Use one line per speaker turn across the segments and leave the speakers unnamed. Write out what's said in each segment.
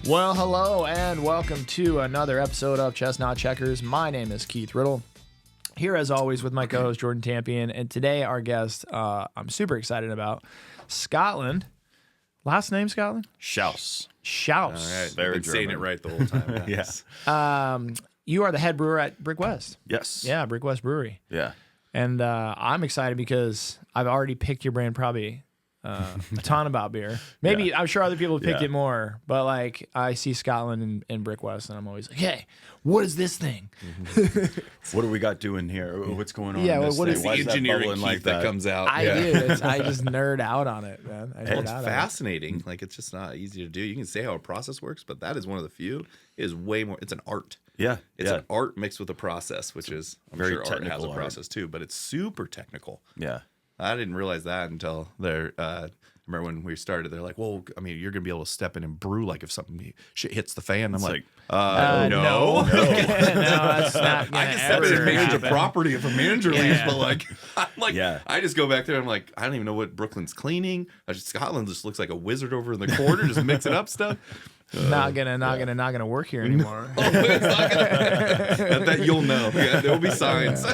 Well, hello and welcome to another episode of Chestnut Checkers. My name is Keith Riddle, here as always with my co-host Jordan Tampien, and today our guest I'm super excited about, Scotland. Last name, Scotland?
Shouse.
Shouse.
All right,
Very
I've been saying it right the whole time. Yes.
Yeah.
You are the head brewer at Brick West.
Yes.
Yeah, Brick West Brewery.
Yeah.
And I'm excited because I've already picked your brand probably a ton about beer. Maybe
Yeah.
I'm sure other people have picked
Yeah.
it more, but like I see Scotland and Brick West, and I'm always like, hey, what is this thing?
What do we got doing here? What's going on?
Yeah,
in this
what
thing?
is
Why
The
that
engineering
bubbling
Keith
like
that comes out.
I do. I just nerd out on it, man. I nerd
It's
out
fascinating. Like, it's just not easy to do. You can say how a process works, but that is one of the few. It is way more. It's an art.
Yeah.
It's
yeah.
an art mixed with a process, which is, I'm
very
sure art has
technical
a
art.
process too, but it's super technical.
Yeah.
I didn't realize that until they're. I remember when we started, they're like, "Well, I mean, you're gonna be able to step in and brew like if something shit hits the fan." I'm like,
No.
no,
no, that's not gonna
I can step in
ever
and manage a
happen.
property if a manager leaves, but like, I'm like,
Yeah.
I just go back there. I'm like, I don't even know what Brooklyn's cleaning. Scotland just looks like a wizard over in the corner, just mixing up stuff.
Not gonna work here anymore.
It's not gonna, that you'll know. Yeah, there'll be signs.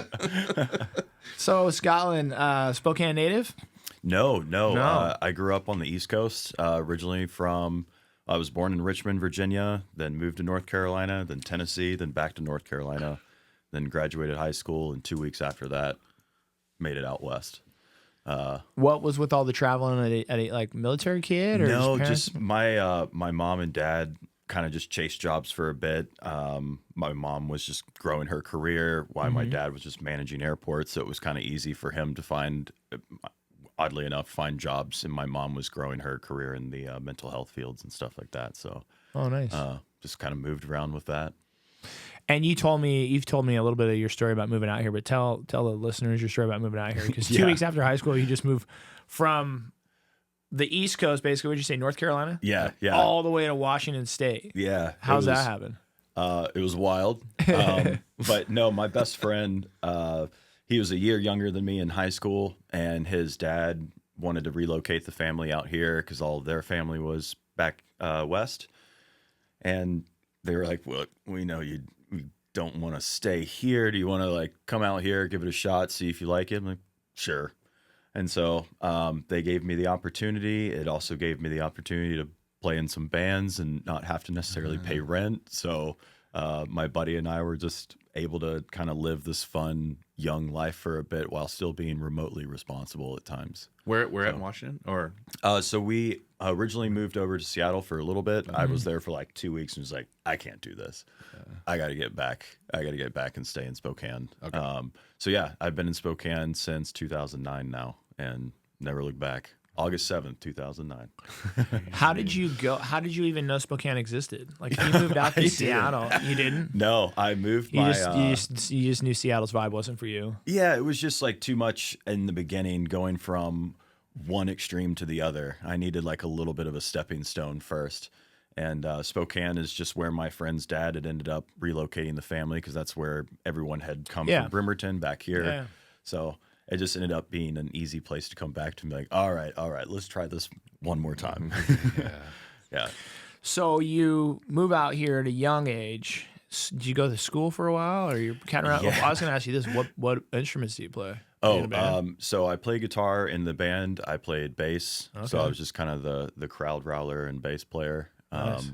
So Scotland, Spokane native.
No.
No.
I grew up on the East Coast, originally from, I was born in Richmond, Virginia, then moved to North Carolina, then Tennessee, then back to North Carolina, then graduated high school, and 2 weeks after that, made it out west.
What was with all the traveling at a like military kid or
No,
parents?
just my mom and dad kind of just chased jobs for a bit. My mom was just growing her career while my dad was just managing airports, so it was kind of easy for him to find, oddly enough, find jobs. And my mom was growing her career in the mental health fields and stuff like that. So
Oh, nice.
just kind of moved around with that.
And you've told me a little bit of your story about moving out here, but tell the listeners your story about moving out here, because 2
Yeah.
weeks after high school, you just moved from the East Coast, basically. What'd you say, North Carolina?
Yeah, yeah,
All the way to Washington State.
yeah.
How's
It was-
that happen?
It was wild. But no, my best friend, he was a year younger than me in high school, and his dad wanted to relocate the family out here because all of their family was back west. And they were like, "Well, we know you don't want to stay here. Do you want to like come out here, give it a shot, see if you like it?" I'm like, "Sure." And so they gave me the opportunity. It also gave me the opportunity to play in some bands and not have to necessarily pay rent. So my buddy and I were just able to kind of live this fun young life for a bit while still being remotely responsible at times.
Where at in Washington? Or
So we originally moved over to Seattle for a little bit. I was there for like 2 weeks and was like, I can't do this. I got to get back. I got to get back and stay in Spokane.
Okay.
So yeah, I've been in Spokane since 2009 now and never looked back. August 7th, 2009.
How did you go? How did you even know Spokane existed? Like, if you moved out to
I
Seattle, you didn't?
No, I moved
You
my...
you just knew Seattle's vibe wasn't for you.
Yeah, it was just like too much in the beginning, going from one extreme to the other. I needed like a little bit of a stepping stone first. And Spokane is just where my friend's dad had ended up relocating the family, because that's where everyone had come
Yeah.
from Bremerton back here.
Yeah.
So it just ended up being an easy place to come back to and be like, all right, let's try this one more time. Yeah.
So you move out here at a young age. Did you go to school for a while, or you're kind of around?
Yeah.
I was going to ask you this: what instruments do you play?
Oh,
in a band?
so I played guitar in the band. I played bass. So
Okay.
I was just kind of the crowd growler and bass player.
Nice.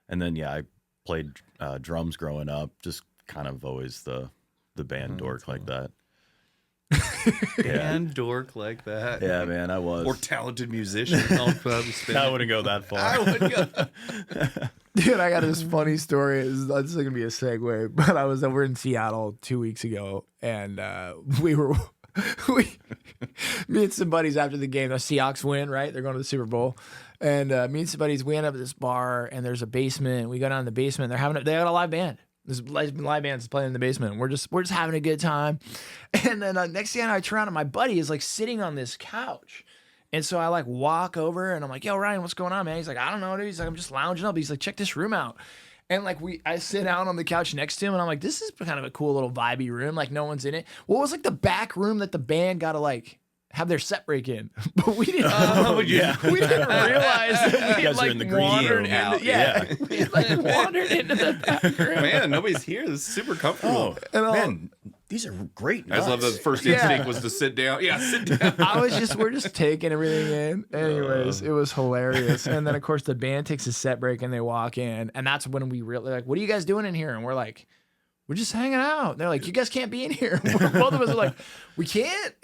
And then, I played drums growing up, just kind of always the band dork like that.
and dork like that.
Yeah, man, I was.
Or talented musician.
I wouldn't go that far.
I would go.
Dude, I got this funny story. This is going to be a segue, but I was over in Seattle 2 weeks ago, and me and some buddies after the game, the Seahawks win, right? They're going to the Super Bowl. And me and some buddies, we end up at this bar, and there's a basement. We go down in the basement. They got a live band. There's live bands playing in the basement. And we're just having a good time. And then next thing I turn around, and my buddy is like sitting on this couch. And so I like walk over and I'm like, "Yo, Ryan, what's going on, man?" He's like, "I don't know, dude." He's like, "I'm just lounging up." He's like, "Check this room out." And like I sit down on the couch next to him and I'm like, "This is kind of a cool little vibey room. Like no one's in it." Well, it was like the back room that the band got to like have their set break in, but we didn't.
yeah.
We didn't realize that we
You guys
had
are in the
like
green
wandered
room.
into, yeah, we had like wandered into the back room.
Man, nobody's here. This is super comfortable.
Man, these are great.
I just love that the first
Yeah.
instinct was to sit down. Yeah, sit down.
We're just taking everything in. Anyways, it was hilarious. And then of course the band takes a set break and they walk in, and that's when we really like, what are you guys doing in here? And we're like, we're just hanging out. And they're like, you guys can't be in here. Both of us are like, we can't.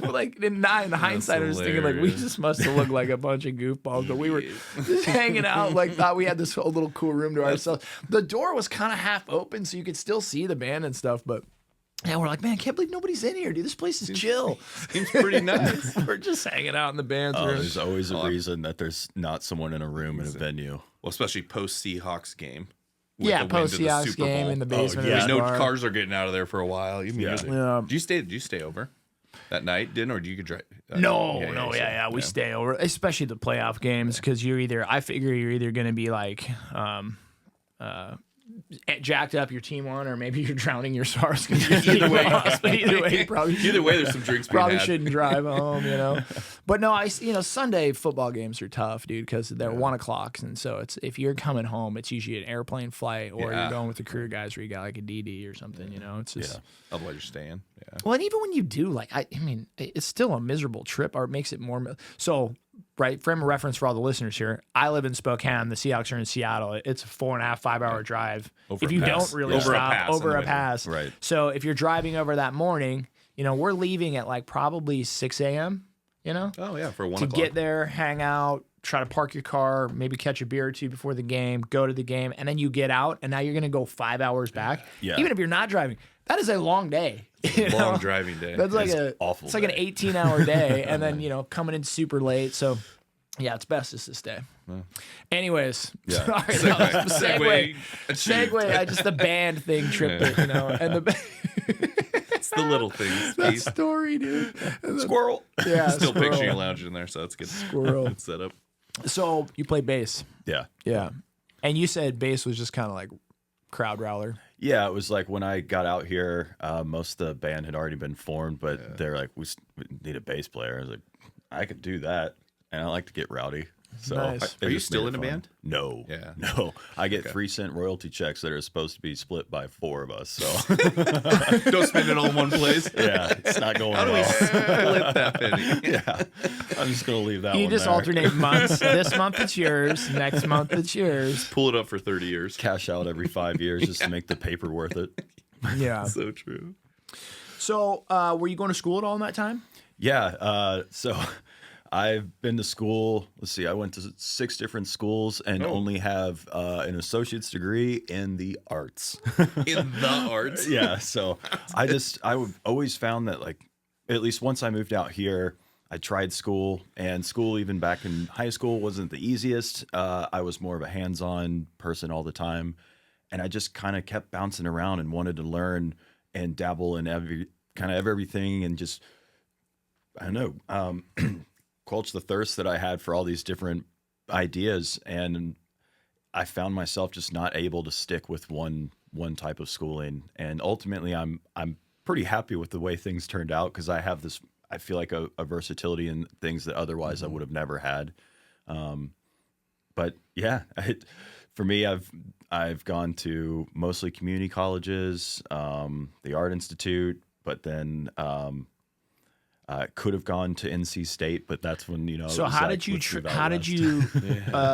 like in hindsight, I was thinking like, we
hilarious.
just must have looked like a bunch of goofballs, but we were just hanging out. Like thought we had this whole little cool room to ourselves. The door was kind of half open, so you could still see the band and stuff, but. And we're like, man, I can't believe nobody's in here, dude. This place is chill.
Seems pretty nice.
We're just hanging out in the band's room.
There's always a reason that there's not someone in a room in a venue.
Well, especially post Seahawks game.
Yeah,
the wind
post
of the
Seahawks
Super
game
Bowl.
in the basement.
Yeah,
of the
no
bar.
cars are getting out of there for a while. You
Yeah.
Yeah.
Did you stay over that night? Didn't, or do you could drive?
No, we stay over, especially the playoff games, because I figure you're either going to be like, jacked up your team on, or maybe you're drowning your SARS because you're either way. Either way, you probably
Either way, there's some drinks being
probably
had.
shouldn't drive home, you know. But no, Sunday football games are tough, dude, because they're 1 o'clock, and so it's if you're coming home, it's usually an airplane flight, or
Yeah.
you're going with the career guys where you got like a DD or something, you know. It's just
Otherwise, you're staying. Yeah.
well, and even when you do, like I mean, it's still a miserable trip, or it makes it more so. Right, frame of reference for all the listeners here. I live in Spokane. The Seahawks are in Seattle. It's a 4.5, 5 hour drive.
Over
if
a
you
pass.
don't really
Over a
stop
pass in
over
the
a
winter.
pass,
Right.
So if you're driving over that morning, we're leaving at like probably 6 a.m.
Oh yeah, for 1
to
o'clock.
get there, hang out, try to park your car, maybe catch a beer or two before the game, go to the game, and then you get out, and now you're going to go 5 hours back.
Yeah.
Even if you're not driving, that is a long day. you
Long
know?
driving day.
That's like
It's awful
It's like an
day.
18-hour day, and then coming in super late. So, yeah, it's best just to stay. Anyways,
Yeah.
all right, that was-
Segue achieved.
segue. I just the band thing tripped it, and the
It's the little things.
that
Keith.
story, dude.
Squirrel.
Yeah,
Still
squirrel.
picturing you lounging in there, so that's good.
Squirrel.
Good setup.
So you play bass,
Yeah.
yeah, and you said bass was just kind of like crowd rowler.
Yeah, it was like when I got out here, most of the band had already been formed, but they're like, we need a bass player. I was like, I could do that, and I like to get rowdy. So
Nice.
they
Are you
just
still
made
in
it
a
fun.
band?
No.
Yeah.
No. I get 3-cent royalty checks that are supposed to be split by 4 of us. So
Don't spend it all in one place.
yeah, it's not going
How do we
well.
split that penny?
Yeah, I'm just gonna leave that
You
one
just
there.
alternate months. This month it's yours. Next month it's yours.
Pull it up for 30 years.
Cash out every 5 years just to make the paper worth it.
Yeah.
So true.
So, were you going to school at all in that time?
Yeah. So I've been to school. Let's see. I went to 6 different schools and only have an associate's degree in the arts.
In the arts.
Yeah. So always found that, like, at least once I moved out here, I tried school, and school even back in high school wasn't the easiest. I was more of a hands-on person all the time, and I just kind of kept bouncing around and wanted to learn and dabble in everything, and just, I don't know, quench the thirst that I had for all these different ideas. And I found myself just not able to stick with one type of schooling. And ultimately I'm pretty happy with the way things turned out, because I feel like a versatility in things that otherwise I would have never had. But yeah, for me, I've gone to mostly community colleges, the Art Institute, but then could have gone to NC State, but that's when
So how did you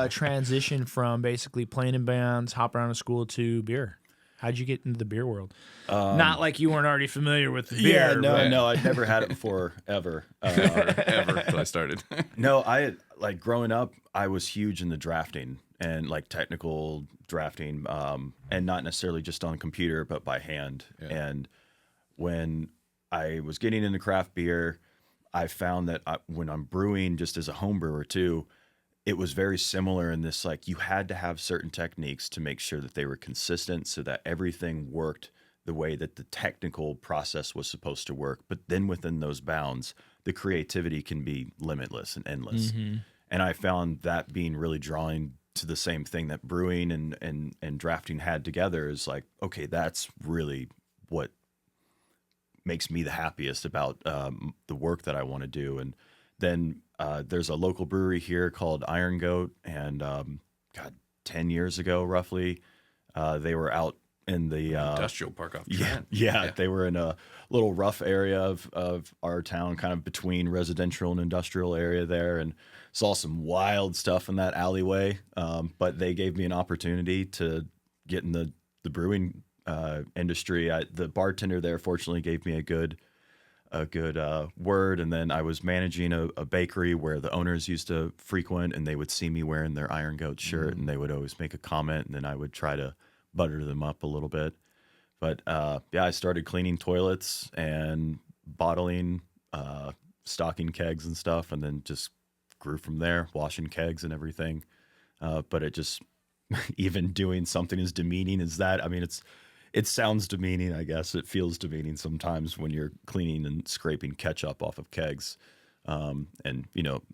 transition from basically playing in bands, hop around to school, to beer? How did you get into the beer world? Not like you weren't already familiar with the beer.
No, I'd never had it before ever.
Ever until I started.
No, like growing up, I was huge in the drafting and like technical drafting, and not necessarily just on the computer, but by hand.
Yeah.
And when I was getting into craft beer, I found that when I'm brewing, just as a home brewer too, it was very similar in this, like, you had to have certain techniques to make sure that they were consistent so that everything worked the way that the technical process was supposed to work. But then within those bounds, the creativity can be limitless and endless.
Mm-hmm.
And I found that being really drawing to the same thing that brewing and drafting had together, is like, okay, that's really what makes me the happiest about the work that I want to do. And then there's a local brewery here called Iron Goat, and 10 years ago, roughly, they were out in the
industrial park off Trent.
Yeah, they were in a little rough area of our town, kind of between residential and industrial area there, and saw some wild stuff in that alleyway. But they gave me an opportunity to get in the brewing industry. The bartender there fortunately gave me a good word, and then I was managing a bakery where the owners used to frequent, and they would see me wearing their Iron Goat shirt, and they would always make a comment, and then I would try to butter them up a little bit. But I started cleaning toilets and bottling, stocking kegs and stuff, and then just grew from there, washing kegs and everything. But it just, even doing something as demeaning as that, I mean, it sounds demeaning, I guess. It feels demeaning sometimes when you're cleaning and scraping ketchup off of kegs. And,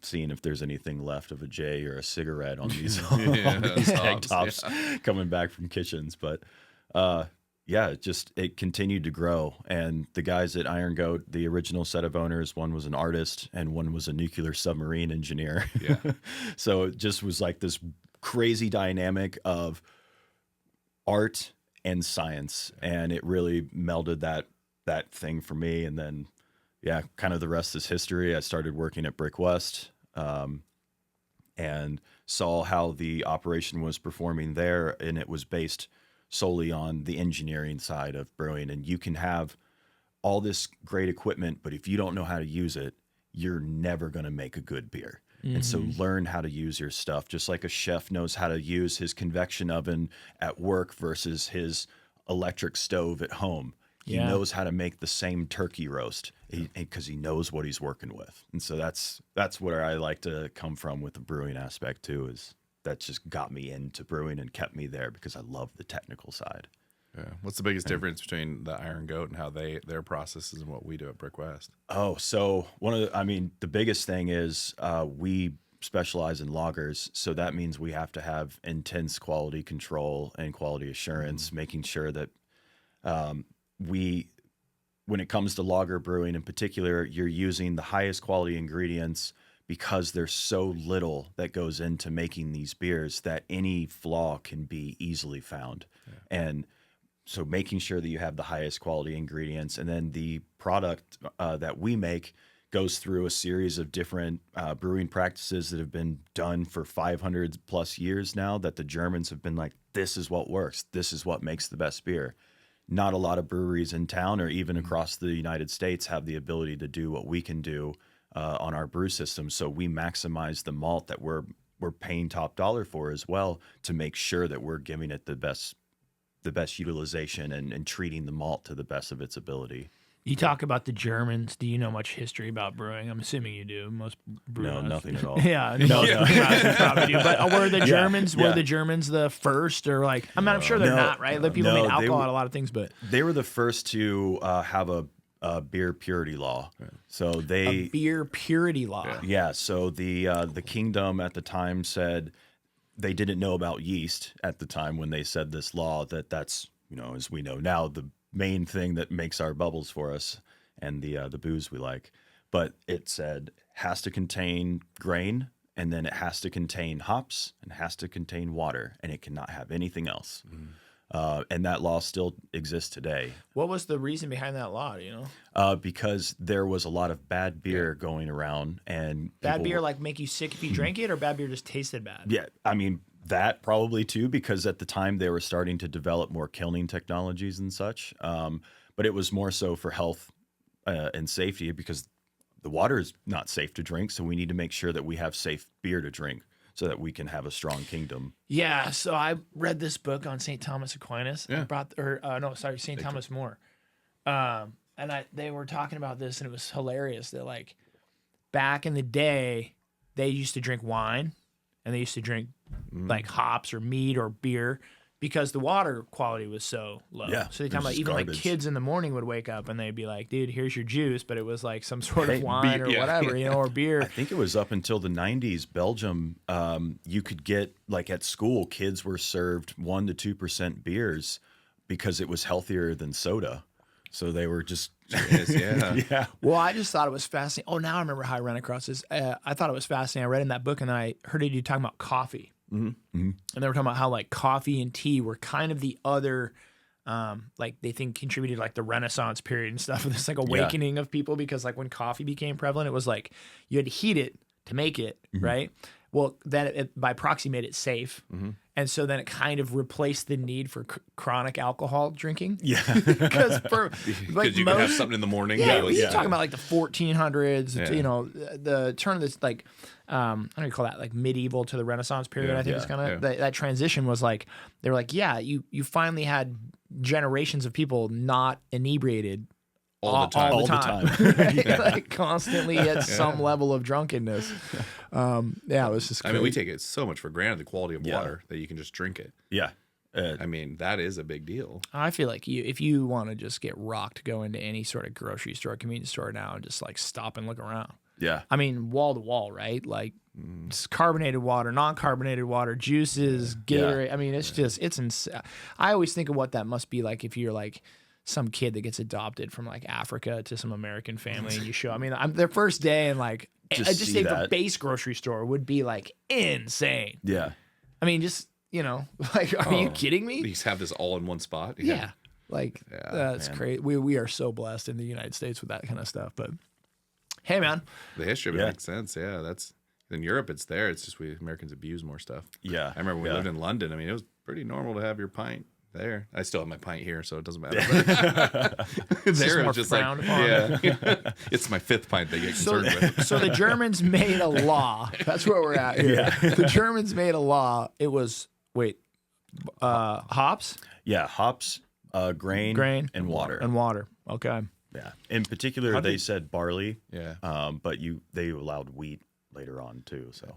seeing if there's anything left of a J or a cigarette on these, on these keg tops coming back from kitchens. But it continued to grow. And the guys at Iron Goat, the original set of owners, one was an artist and one was a nuclear submarine engineer. Yeah. So it just was like this crazy dynamic of art and science, and it really melded that thing for me. And then kind of the rest is history. I started working at Brick West, and saw how the operation was performing there, and it was based solely on the engineering side of brewing. And you can have all this great equipment, but if you don't know how to use it, you're never going to make a good beer. And so learn how to use your stuff, just like a chef knows how to use his convection oven at work versus his electric stove at home. He knows how to make the same turkey roast because he knows what he's working with. And so that's where I like to come from with the brewing aspect too, is that just got me into brewing and kept me there because I love the technical side.
Yeah. What's the biggest difference between the Iron Goat and how their processes and what we do at Brick West?
Oh, so the biggest thing is we specialize in lagers. So that means we have to have intense quality control and quality assurance, making sure that when it comes to lager brewing in particular, you're using the highest quality ingredients because there's so little that goes into making these beers that any flaw can be easily found. Yeah. And so making sure that you have the highest quality ingredients, and then the product that we make goes through a series of different brewing practices that have been done for 500 plus years now, that the Germans have been like, this is what works. This is what makes the best beer. Not a lot of breweries in town or even across the United States have the ability to do what we can do on our brew system. So we maximize the malt that we're paying top dollar for as well, to make sure that we're giving it the best utilization and treating the malt to the best of its ability.
You talk about the Germans. Do you know much history about brewing? I'm assuming you do. Most brewers.
No, nothing at all.
Yeah, no. Probably do. But were the Germans were the Germans the first, or like I'm sure they're not, right? Like people made alcohol out of a lot of things, but
they were the first to have a beer purity law. So
a beer purity law.
Yeah. So the kingdom at the time said they didn't know about yeast at the time when they said this law, that's, as we know now, the main thing that makes our bubbles for us and the booze we like. But it said has to contain grain, and then it has to contain hops, and it has to contain water, and it cannot have anything else. And that law still exists today.
What was the reason behind that law? Do you know?
Because there was a lot of bad beer going around, and
bad beer like make you sick if you drank it, or bad beer just tasted bad?
Yeah, I mean that probably too, because at the time they were starting to develop more kilning technologies and such. But it was more so for health and safety, because the water is not safe to drink, so we need to make sure that we have safe beer to drink, so that we can have a strong kingdom.
Yeah, so I read this book on St. Thomas Aquinas.
Yeah.
St. Thomas More. They were talking about this, and it was hilarious that like back in the day, they used to drink wine, and they used to drink like hops or mead or beer because the water quality was so low.
Yeah,
so they talking about even like kids in the morning would wake up and they'd be like, dude, here's your juice, but it was like some sort of wine or whatever, or beer.
I think it was up until the 90s, Belgium, you could get, like at school, kids were served 1% to 2% beers because it was healthier than soda. So they were just
Yeah.
yeah.
Well, I just thought it was fascinating. Oh, now I remember how I ran across this. I thought it was fascinating. I read in that book, and then I heard you talking about coffee. And they were talking about how like coffee and tea were kind of the other, like they think contributed like the Renaissance period and stuff. This like awakening of people because like when coffee became prevalent, it was like you had to heat it to make it, right? Well, then it by proxy made it safe. And so then it kind of replaced the need for chronic alcohol drinking.
Yeah.
Because for like
you can have something in the morning.
yeah,
that was-
you're talking about like the 1400s,
Yeah.
you know, the turn of this like, I don't know, you call that like medieval to the Renaissance period.
Yeah,
I think
yeah,
it's kind of
yeah.
that transition was like they were like, yeah, you finally had generations of people not inebriated
all the time.
All the time.
right? Like constantly at some level of drunkenness. Yeah, it was just.
I
Crazy.
mean, we take it so much for granted, the quality of
Yeah.
water, that you can just drink it.
Yeah.
I mean, that is a big deal.
I feel like if you want to just get rocked, go into any sort of grocery store, convenience store now, and just like stop and look around.
Yeah.
I mean, wall to wall, right? Like it's carbonated water, non-carbonated water, juices, Gatorade. I mean, it's just it's insane. I always think of what that must be like if you're like some kid that gets adopted from like Africa to some American family, and you show. I mean, their first day and like I just
see
think the
that.
base grocery store would be like insane.
Yeah.
I mean, just like, are you kidding me?
You just have this all in one spot.
Yeah. Like that's
man.
crazy. We are so blessed in the United States with that kind of stuff. But hey, man,
The history of it
Yeah.
makes sense. Yeah, that's in Europe. It's there. It's just we Americans abuse more stuff.
Yeah.
I remember when we
Yeah.
lived in London. I mean, it was pretty normal to have your pint there. I still have my pint here, so it doesn't matter. There it
more
was just like,
frowned upon.
yeah, it's my fifth pint they get
so,
concerned with.
so the Germans made a law. That's where we're at here. The Germans made a law. It was hops,
Yeah. Hops, grain, and water.
and water. Okay.
Yeah. In particular, they said barley.
Yeah.
But they allowed wheat later on too. So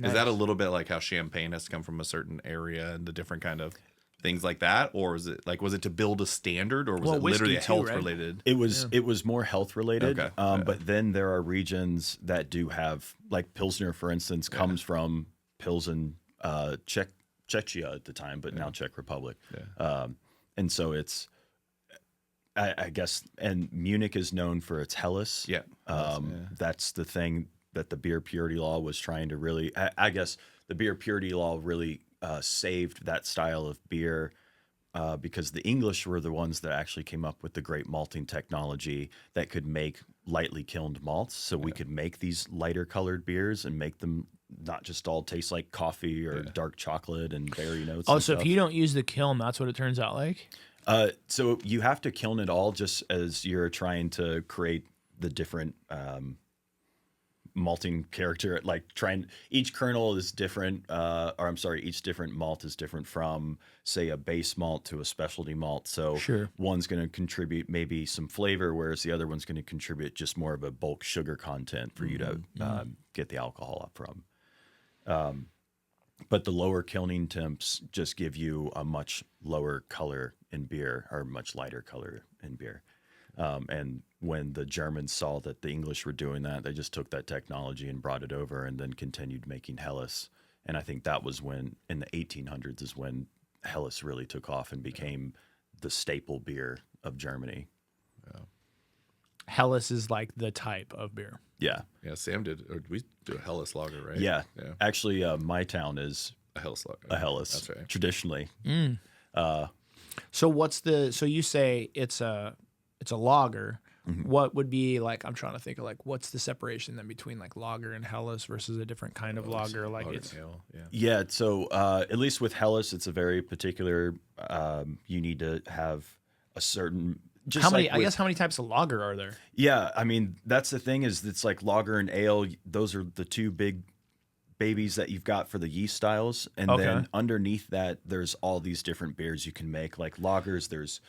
Is that a little bit like how champagne has to come from a certain area and the different kind of things like that, or was it to build a standard, or was it
whiskey
literally
too,
health
right?
related?
it was more health related.
Okay.
But then there are regions that do have, like Pilsner, for instance, comes from Pilsen, Czechia at the time, but now Czech Republic. And so it's, I guess, and Munich is known for its Helles.
Yeah.
That's the thing that the beer purity law was trying to really, I guess the beer purity law really saved that style of beer because the English were the ones that actually came up with the great malting technology that could make lightly kilned malts. So we could make these lighter colored beers and make them not just all taste like coffee or dark chocolate and berry notes.
Oh,
and
so
stuff.
if you don't use the kiln, that's what it turns out like?
So you have to kiln it all just as you're trying to create the different malting character. Like each kernel is different, each different malt is different from, say, a base malt to a specialty malt. So
Sure.
one's going to contribute maybe some flavor, whereas the other one's going to contribute just more of a bulk sugar content for you to get the alcohol up from. But the lower kilning temps just give you a much lower color in beer, or much lighter color in beer. And when the Germans saw that the English were doing that, they just took that technology and brought it over and then continued making Helles. And I think that was when, in the 1800s, is when Helles really took off and became the staple beer of Germany.
Helles is like the type of beer.
Yeah.
Yeah, Sam did. Or we do a Helles lager, right?
Yeah.
Yeah.
Actually, my town is
A Helles lager.
a Helles,
That's right.
traditionally.
So so you say it's a lager. What would be like, I'm trying to think of like, what's the separation then between like lager and Helles versus a different kind of lager? Like it's,
Ale, yeah.
Yeah, so at least with Helles, it's a very particular. You need to have a certain. Just
how many,
like
I
with-
guess how many types of lager are there?
Yeah, I mean that's the thing is it's like lager and ale. Those are the two big babies that you've got for the yeast styles, and
Okay.
then underneath that, there's all these different beers you can make. Like lagers, there's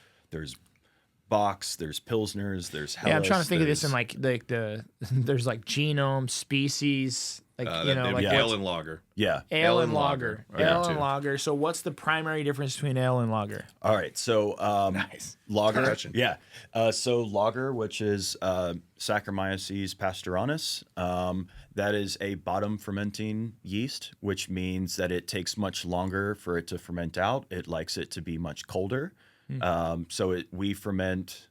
Bocks, there's Pilsners, there's Helles.
Yeah, I'm trying to think of this in
there's-
like the there's like genome, species, like like
ale
what's-
and lager.
yeah.
ale and lager.
lager.
Ale
Yeah,
and
too.
lager. So what's the primary difference between ale and lager?
All right, so
Nice.
lager,
Touching.
yeah. So lager, which is Saccharomyces pasteurans, that is a bottom fermenting yeast, which means that it takes much longer for it to ferment out. It likes it to be much colder. So we ferment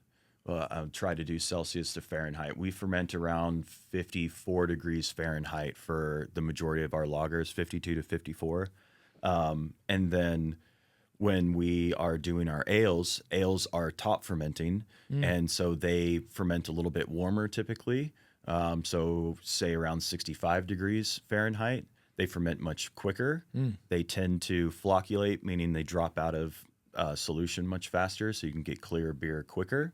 try to do Celsius to Fahrenheit. We ferment around 54 degrees Fahrenheit for the majority of our lagers, 52 to 54. And then when we are doing our ales are top fermenting, and so they ferment a little bit warmer typically. So say around 65 degrees Fahrenheit. They ferment much quicker. They tend to flocculate, meaning they drop out of solution much faster, so you can get clear beer quicker.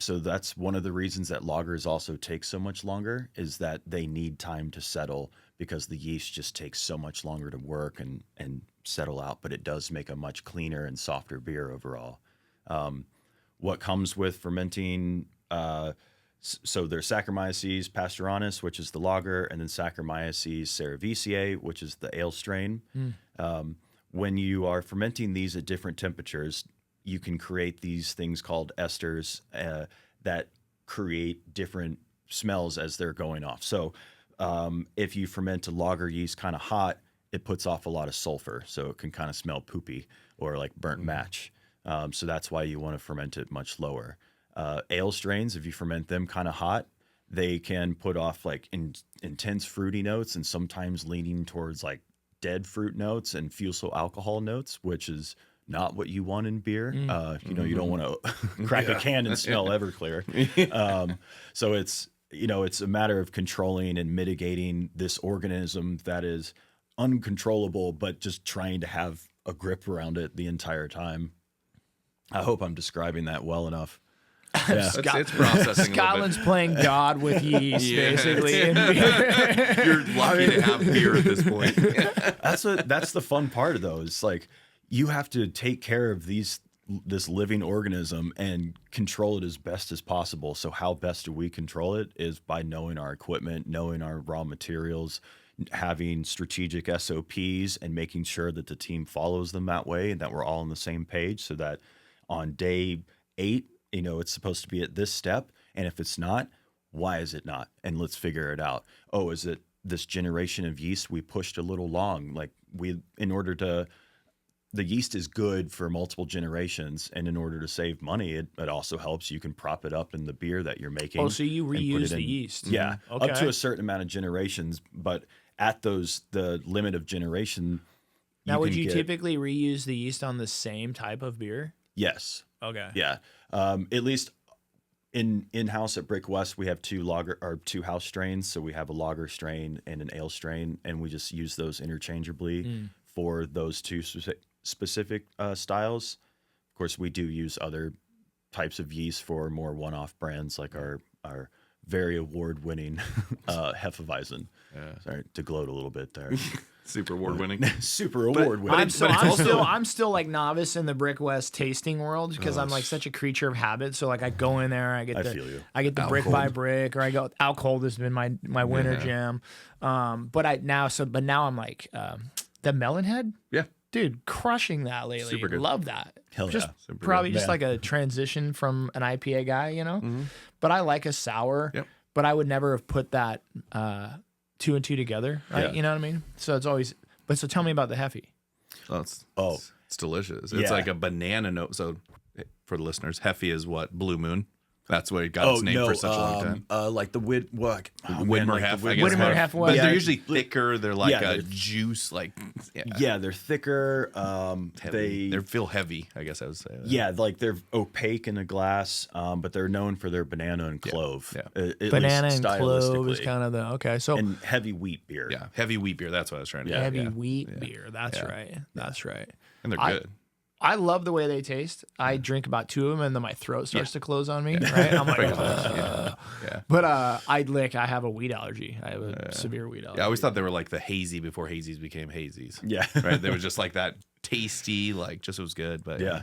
So that's one of the reasons that lagers also take so much longer, is that they need time to settle because the yeast just takes so much longer to work and settle out, but it does make a much cleaner and softer beer overall. What comes with fermenting, so there's Saccharomyces pastoranus, which is the lager, and then Saccharomyces cerevisiae, which is the ale strain. When you are fermenting these at different temperatures, you can create these things called esters that create different smells as they're going off. So if you ferment a lager yeast kind of hot, it puts off a lot of sulfur, so it can kind of smell poopy or like burnt match. So that's why you want to ferment it much lower. Ale strains, if you ferment them kind of hot, they can put off like intense fruity notes and sometimes leaning towards like dead fruit notes and fusel alcohol notes, which is not what you want in beer. You don't want to crack a can and smell Everclear. So it's a matter of controlling and mitigating this organism that is uncontrollable, but just trying to have a grip around it the entire time. I hope I'm describing that well enough. Yeah.
It's processing.
Scotland's playing God with yeast, basically. In beer.
You're lucky to have beer at this point.
That's the fun part of those. It's like you have to take care of this living organism and control it as best as possible. So how best do we control it is by knowing our equipment, knowing our raw materials, having strategic SOPs, and making sure that the team follows them that way and that we're all on the same page, so that on day 8, it's supposed to be at this step. And if it's not, why is it not? And let's figure it out. Oh, is it this generation of yeast we pushed a little long? Like the yeast is good for multiple generations. And in order to save money, it also helps. You can prop it up in the beer that you're making.
Oh, so you reuse the yeast.
Yeah.
Okay.
Up to a certain amount of generations. But at the limit of generation.
Now, would you typically reuse the yeast on the same type of beer?
Yes.
Okay.
Yeah. At least in-house at Brick West, we have two house strains. So we have a lager strain and an ale strain, and we just use those interchangeably for those two specific styles. Of course, we do use other types of yeast for more one-off brands, like our very award-winning Hefeweizen. Sorry to gloat a little bit there.
Super award-winning.
Super award-winning.
I'm still like novice in the Brick West tasting world, because I'm like such a creature of habit. So like I go in there, I get the brick by brick, or I go Out Cold has been my winter jam. But now I'm like the Melonhead.
Yeah.
Dude, crushing that lately.
Super good.
Love that.
Hell
just
yeah.
Super
probably
good.
just like a transition from an IPA guy, But I like a sour.
Yep.
But I would never have put that 2 and 2 together, right?
Yeah.
You know what I mean? So it's always. But so tell me about the Heffy.
It's delicious.
Yeah.
It's like a banana note. So for the listeners, Heffy is what? Blue Moon. That's what it got its name for such a long time.
Like the
Whitmer Heff, I guess.
Whitmer Heff was.
But
Yeah.
they're usually thicker. They're like
Yeah,
a juice. Like
they're thicker.
they feel heavy, I guess I would say.
Yeah, like they're opaque in a glass, but they're known for their banana and clove.
Yeah.
At
Banana
least
and clove is
stylistically.
kind of the okay. So
And heavy wheat beer.
Yeah, heavy wheat beer. That's what I was trying to get.
heavy
Yeah.
wheat beer. That's right. That's right.
And they're good.
I love the way they taste. I drink about 2 of them, and then my throat starts to close on me. Right? I'm like,
Yeah.
but I have a wheat allergy. I have a severe wheat allergy.
Yeah, I always thought they were like the hazy before hazies became hazies.
Yeah.
Right? They were just like that tasty, like just it was good. But
Yeah.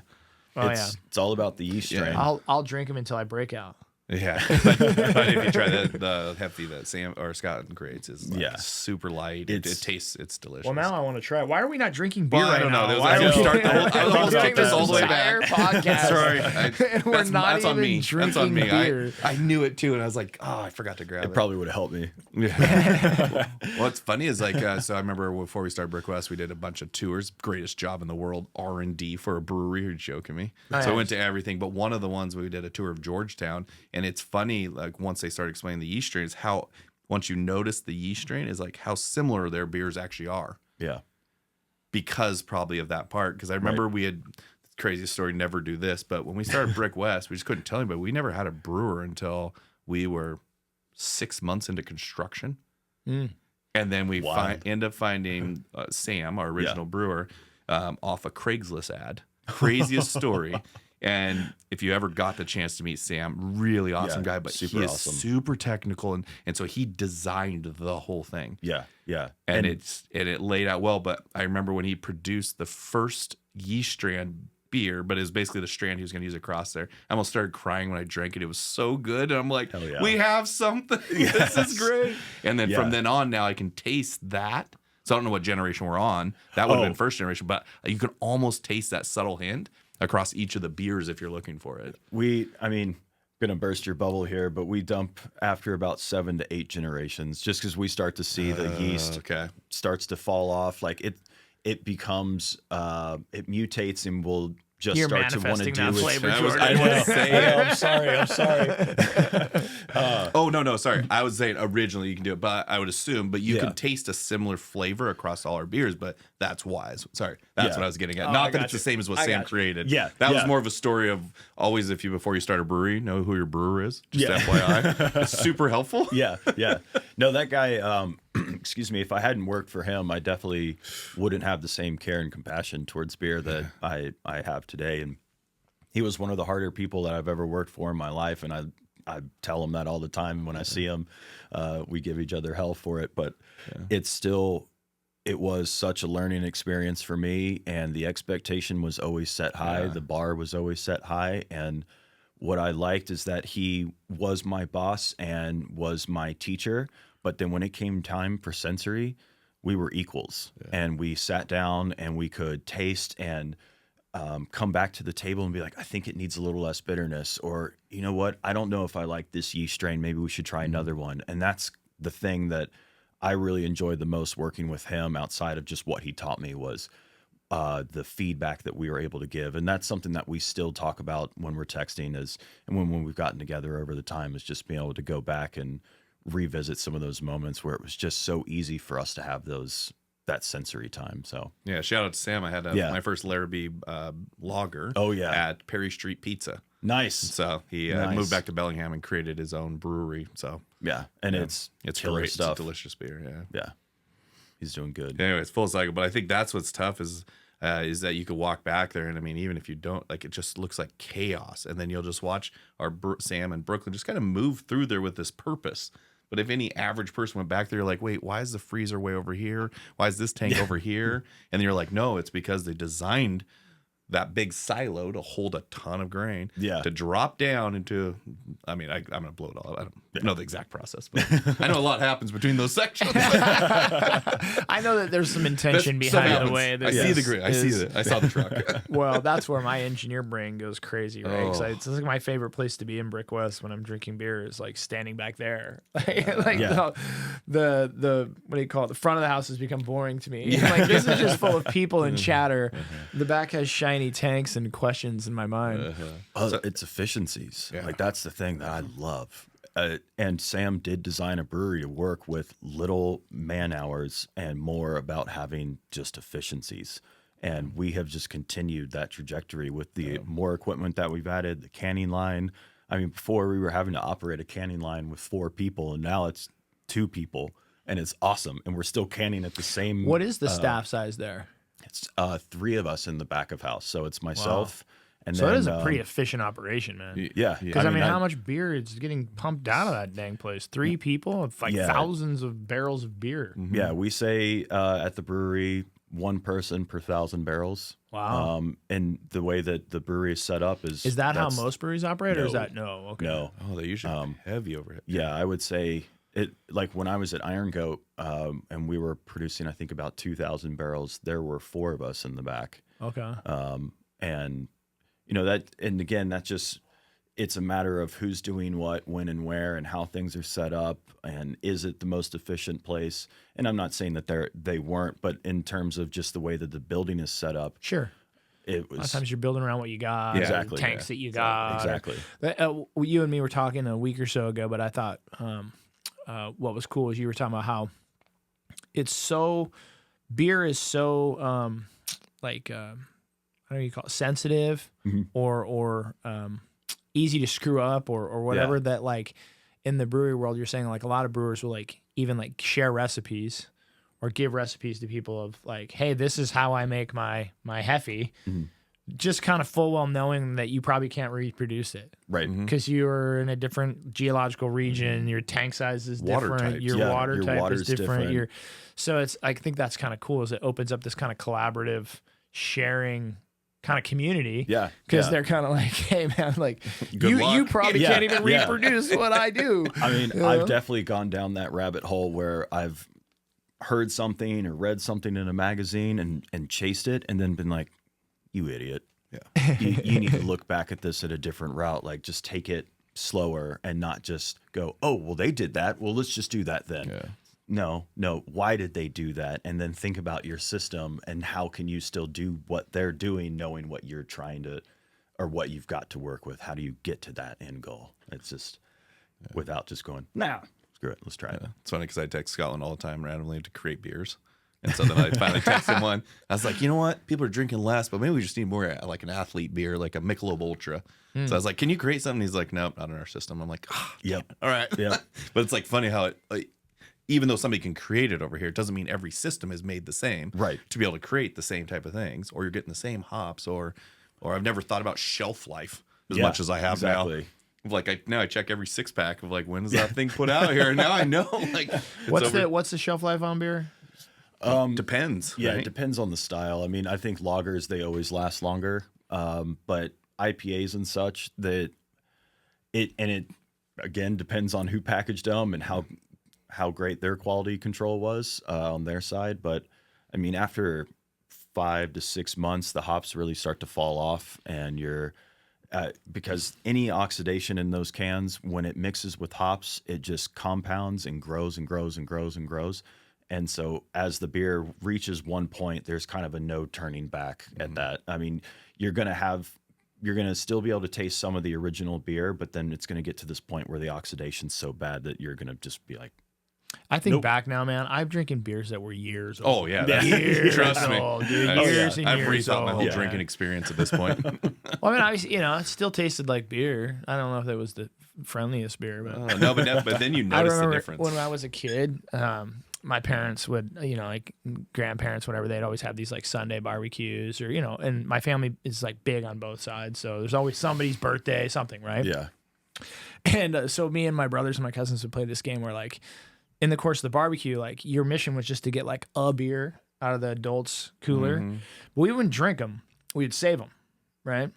Oh,
It's all about the yeast strain.
I'll drink them until I break out.
Yeah, but if you try the hefty that Sam or Scott creates, is like super light. It tastes, it's delicious.
Well, now I want to try. Why are we not drinking beer
I don't
now?
know.
Why are we
start the whole, I was
doing
take this all the way
entire
back.
podcast?
Sorry,
and we're not even drinking
that's on me.
beer.
I knew it too, and I was like, oh, I forgot to grab it.
It probably would have helped me.
Yeah. What's funny is like, so I remember before we started Brick West, we did a bunch of tours. Greatest job in the world, R&D for a brewery. You're joking me. So I went to everything, but one of the ones we did a tour of Georgetown, and it's funny. Like once they started explaining the yeast strains, how once you notice the yeast strain is like how similar their beers actually are.
Yeah.
Because probably of that part. Because I remember we had craziest story, never do this, but when we started Brick West, we just couldn't tell anybody. We never had a brewer until we were 6 months into construction. And then we end up finding Sam, our original brewer, off a Craigslist ad. Craziest story. And if you ever got the chance to meet Sam, really awesome guy, but he is super technical, and so he designed the whole thing.
Yeah.
And it laid out well. But I remember when he produced the first yeast strand beer, but it was basically the strand he was going to use across there. I almost started crying when I drank it. It was so good. And I'm like, we have something. Yes. This is great. And then from then on, now I can taste that. So I don't know what generation we're on. That would have been first generation, but you can almost taste that subtle hint across each of the beers if you're looking for it.
Gonna burst your bubble here, but we dump after about 7 to 8 generations, just because we start to see the yeast starts to fall off. Like it becomes it mutates and will just start to want to do
that
its
flavor.
I want to say, I'm sorry.
No, sorry. I was saying originally you can do it, but I would assume, but you can taste a similar flavor across all our beers, but that's wise. Sorry. That's what I was getting at. Not that it's the same as what Sam created.
Yeah.
That was more of a story of always, if you, before you start a brewery, know who your brewer is. Just FYI. It's super helpful.
Yeah. No, that guy, excuse me, if I hadn't worked for him, I definitely wouldn't have the same care and compassion towards beer that I have today. And he was one of the harder people that I've ever worked for in my life. And I tell him that all the time when I see him. We give each other hell for it, but it was such a learning experience for me. And the expectation was always set high. The bar was always set high. And what I liked is that he was my boss and was my teacher. But then when it came time for sensory, we were equals, and we sat down and we could taste and come back to the table and be like, I think it needs a little less bitterness, or you know what, I don't know if I like this yeast strain. Maybe we should try another one. And that's the thing that I really enjoyed the most working with him, outside of just what he taught me, was the feedback that we were able to give. And that's something that we still talk about when we're texting, and when we've gotten together over the time, is just being able to go back and revisit some of those moments where it was just so easy for us to have that sensory time. So
shout out to Sam. I had my first Larrabee lager at Perry Street Pizza.
Nice.
So he moved back to Bellingham and created his own brewery. So
and it's killer
great
stuff.
It's a delicious beer.
Yeah, he's doing good.
Anyway, it's full cycle, but I think that's what's tough is that you could walk back there, and I mean, even if you don't, like, it just looks like chaos, and then you'll just watch our Sam and Brooklyn just kind of move through there with this purpose. But if any average person went back there, you're like, wait, why is the freezer way over here? Why is this tank over here? And then you're like, no, it's because they designed that big silo to hold a ton of grain to drop down into, I mean, I'm going to blow it all up. I don't know the exact process, but I know a lot happens between those sections.
I know that there's some intention behind the way.
I see the grain. I saw the truck.
Well, that's where my engineer brain goes crazy, right? It's like my favorite place to be in Brick West when I'm drinking beer is like standing back there. The what do you call it? The front of the house has become boring to me. Like, this is just full of people and chatter. The back has shiny tanks and questions in my mind.
It's efficiencies. Like, that's the thing that I love. And Sam did design a brewery to work with little man hours and more about having just efficiencies. And we have just continued that trajectory with the more equipment that we've added, the canning line. I mean, before we were having to operate a canning line with 4 people, and now it's 2 people, and it's awesome. And we're still canning at the same.
What is the staff size there?
It's 3 of us in the back of house. So it's myself.
Wow.
And
so
then,
that is a pretty efficient operation, man.
Yeah.
Because I mean, how much beer is getting pumped out of that dang place? 3 people, like thousands of barrels of beer.
Yeah, we say at the brewery, one person per 1,000 barrels.
Wow.
And the way that the brewery is set up is
that how most breweries operate, or is that no? Okay.
No.
Oh, they usually heavy overhead.
Yeah, I would say it. Like when I was at Iron Goat, and we were producing, I think about 2,000 barrels. There were 4 of us in the back.
Okay.
And that, and again, that just, it's a matter of who's doing what, when and where, and how things are set up, and is it the most efficient place? And I'm not saying that they weren't, but in terms of just the way that the building is set up,
Sure.
it was.
A lot of times you're building around what you got,
Yeah. Exactly.
tanks that you got.
Exactly.
You and me were talking a week or so ago, but I thought what was cool is you were talking about how beer is so like I don't know what you call it, sensitive, or easy to screw up, or whatever.
Yeah.
That like in the brewery world, you're saying like a lot of brewers will like even like share recipes or give recipes to people of like, hey, this is how I make my Heffy. Just kind of full well knowing that you probably can't reproduce it.
Right.
Because you're in a different geological region, your tank size is
Water
different,
types.
your
Yeah,
water
your
type is
water's
different.
different.
So I think that's kind of cool, is it opens up this kind of collaborative sharing kind of community.
Yeah.
Because
yeah.
they're kind of like, hey man, like
Good luck.
you probably
Yeah,
can't even
yeah.
reproduce what I do.
I mean, I've definitely gone down that rabbit hole where I've heard something or read something in a magazine and chased it and then been like, you idiot.
Yeah.
You need to look back at this at a different route. Like, just take it slower and not just go, oh, well, they did that. Well, let's just do that then.
Yeah.
No. Why did they do that? And then think about your system and how can you still do what they're doing, knowing what you're trying to, or what you've got to work with. How do you get to that end goal? It's just without just going, nah, screw it. Let's try it.
It's funny because I text Scotland all the time randomly to create beers. And so then I finally texted him one. I was like, you know what? People are drinking less, but maybe we just need more like an athlete beer, like a Michelob Ultra. So I was like, can you create something? He's like, nope, not in our system. I'm like,
Yep.
all right.
Yeah.
But it's like funny how it, like, even though somebody can create it over here, it doesn't mean every system is made the same.
Right.
To be able to create the same type of things, or you're getting the same hops, or I've never thought about shelf life as
Yeah,
much as I have
exactly.
now. Like now I check every 6-pack of like, when is that thing put out here? And now I know. Like,
What's the shelf life on beer?
depends.
Yeah,
right?
it depends on the style. I mean, I think lagers, they always last longer. But IPAs and such, that it again depends on who packaged them and how great their quality control was on their side. But I mean, after 5 to 6 months, the hops really start to fall off, and you're because any oxidation in those cans, when it mixes with hops, it just compounds and grows and grows and grows and grows. And so as the beer reaches one point, there's kind of a no turning back at that. I mean, you're going to still be able to taste some of the original beer, but then it's going to get to this point where the oxidation's so bad that you're going to just be like,
I think
Nope.
back now, man, I'm drinking beers that were years
Oh
old.
yeah,
Years
trust me.
old, dude.
I've-
Years and
I've
years
rethought my whole
old.
drinking experience at this point.
Well, I mean, obviously, it still tasted like beer. I don't know if that was the friendliest beer, but
No, but then you
I
notice the
remember
difference.
when I was a kid, my parents would, like grandparents, whatever, they'd always have these like Sunday barbecues, or and my family is like big on both sides, so there's always somebody's birthday, something, right?
yeah,
And so me and my brothers and my cousins would play this game where, like, in the course of the barbecue, like, your mission was just to get like a beer out of the adults' cooler. But we wouldn't drink them; we'd save them, right?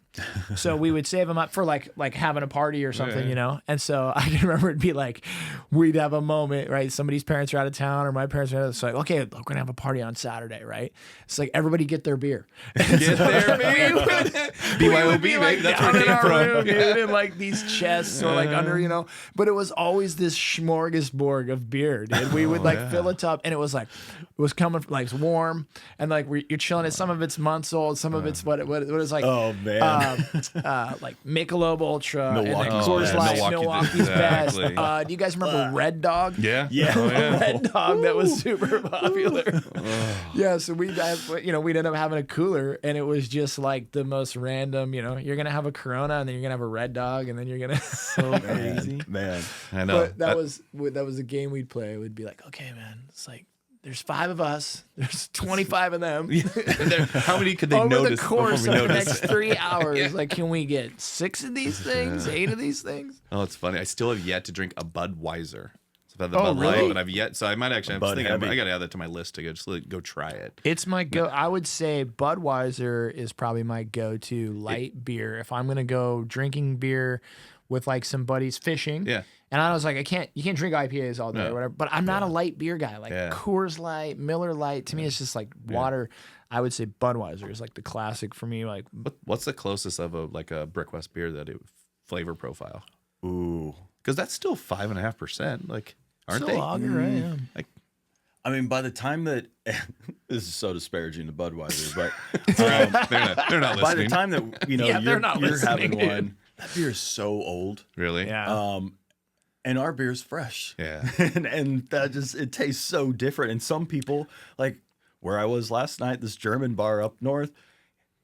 So we would save them up for like having a party or something, And so I can remember it'd be like we'd have a moment, right? Somebody's parents are out of town, or my parents are out of. It's like, okay, we're gonna have a party on Saturday, right? It's like everybody get their beer.
Get there, baby. BYOB, baby. That's where it came from.
Room, dude, in like these chests or like under, But it was always this smorgasbord of beer, dude. We would like fill it up, and it was coming like it's warm, and like you're chilling it. Some of it's months old, some of it's what it was like.
Oh man,
Like Michelob Ultra,
Milwaukee.
and then Coors Light, Milwaukee's best.
exactly.
Do you guys remember Red Dog?
Yeah.
Yeah.
Oh, yeah.
Red Dog that was super popular. Yeah, so we'd end up having a cooler, and it was just like the most random. You're gonna have a Corona, and then you're gonna have a Red Dog, and then you're gonna so crazy.
man.
I know.
But that was a game we'd play. We'd be like, okay, man, it's like there's 5 of us, there's 25 of them.
How many could they
Over
notice
the course of
before we
the
notice?
next 3 hours, like, can we get 6 of these things, 8 of these things?
Oh, it's funny. I still have yet to drink a Budweiser. So I've the Bud Light,
really?
but I've yet. So I might actually. I'm
Bud
thinking
Heavy.
I got to add that to my list to go try it.
It's my go. I would say Budweiser is probably my go-to light beer if I'm gonna go drinking beer with like some buddies fishing.
Yeah.
And I was like, you can't drink IPAs all day
No.
or whatever. But I'm not a light beer guy. Like
Yeah.
Coors Light, Miller Light. To me, it's just like water. I would say Budweiser is like the classic for me. Like
What's the closest of a Brick West beer flavor profile?
Ooh.
Because that's still 5.5%. Like, aren't
still
they?
lager, right? Yeah.
Like,
I mean, by the time that this is so disparaging to Budweiser, but
they're not
by the
listening.
time that
Yeah, they're not
you're
listening,
having
dude.
one, that beer is so old.
Really?
Yeah.
And our beer's fresh.
Yeah.
and that just it tastes so different. And some people, like where I was last night, this German bar up north,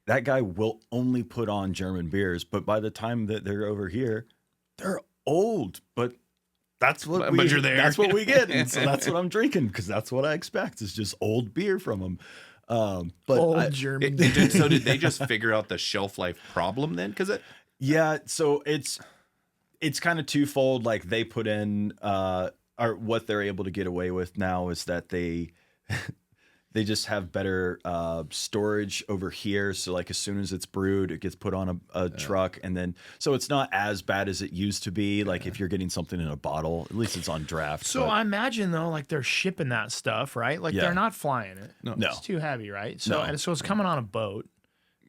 that guy will only put on German beers, but by the time that they're over here, they're old. But that's what
But you're there.
That's what we get. And so that's what I'm drinking because that's what I expect. It's just old beer from them. But
Old German.
So did they just figure out the shelf life problem then? Because
yeah, so it's kind of twofold. Like they put in or what they're able to get away with now is that they just have better storage over here. So like as soon as it's brewed, it gets put on a truck, and then so it's not as bad as it used to be. Like if you're getting something in a bottle, at least it's on draft.
So I imagine though, like they're shipping that stuff, right? Like
Yeah.
they're not flying it.
No.
It's too heavy, right? So
No.
so it's coming on a boat.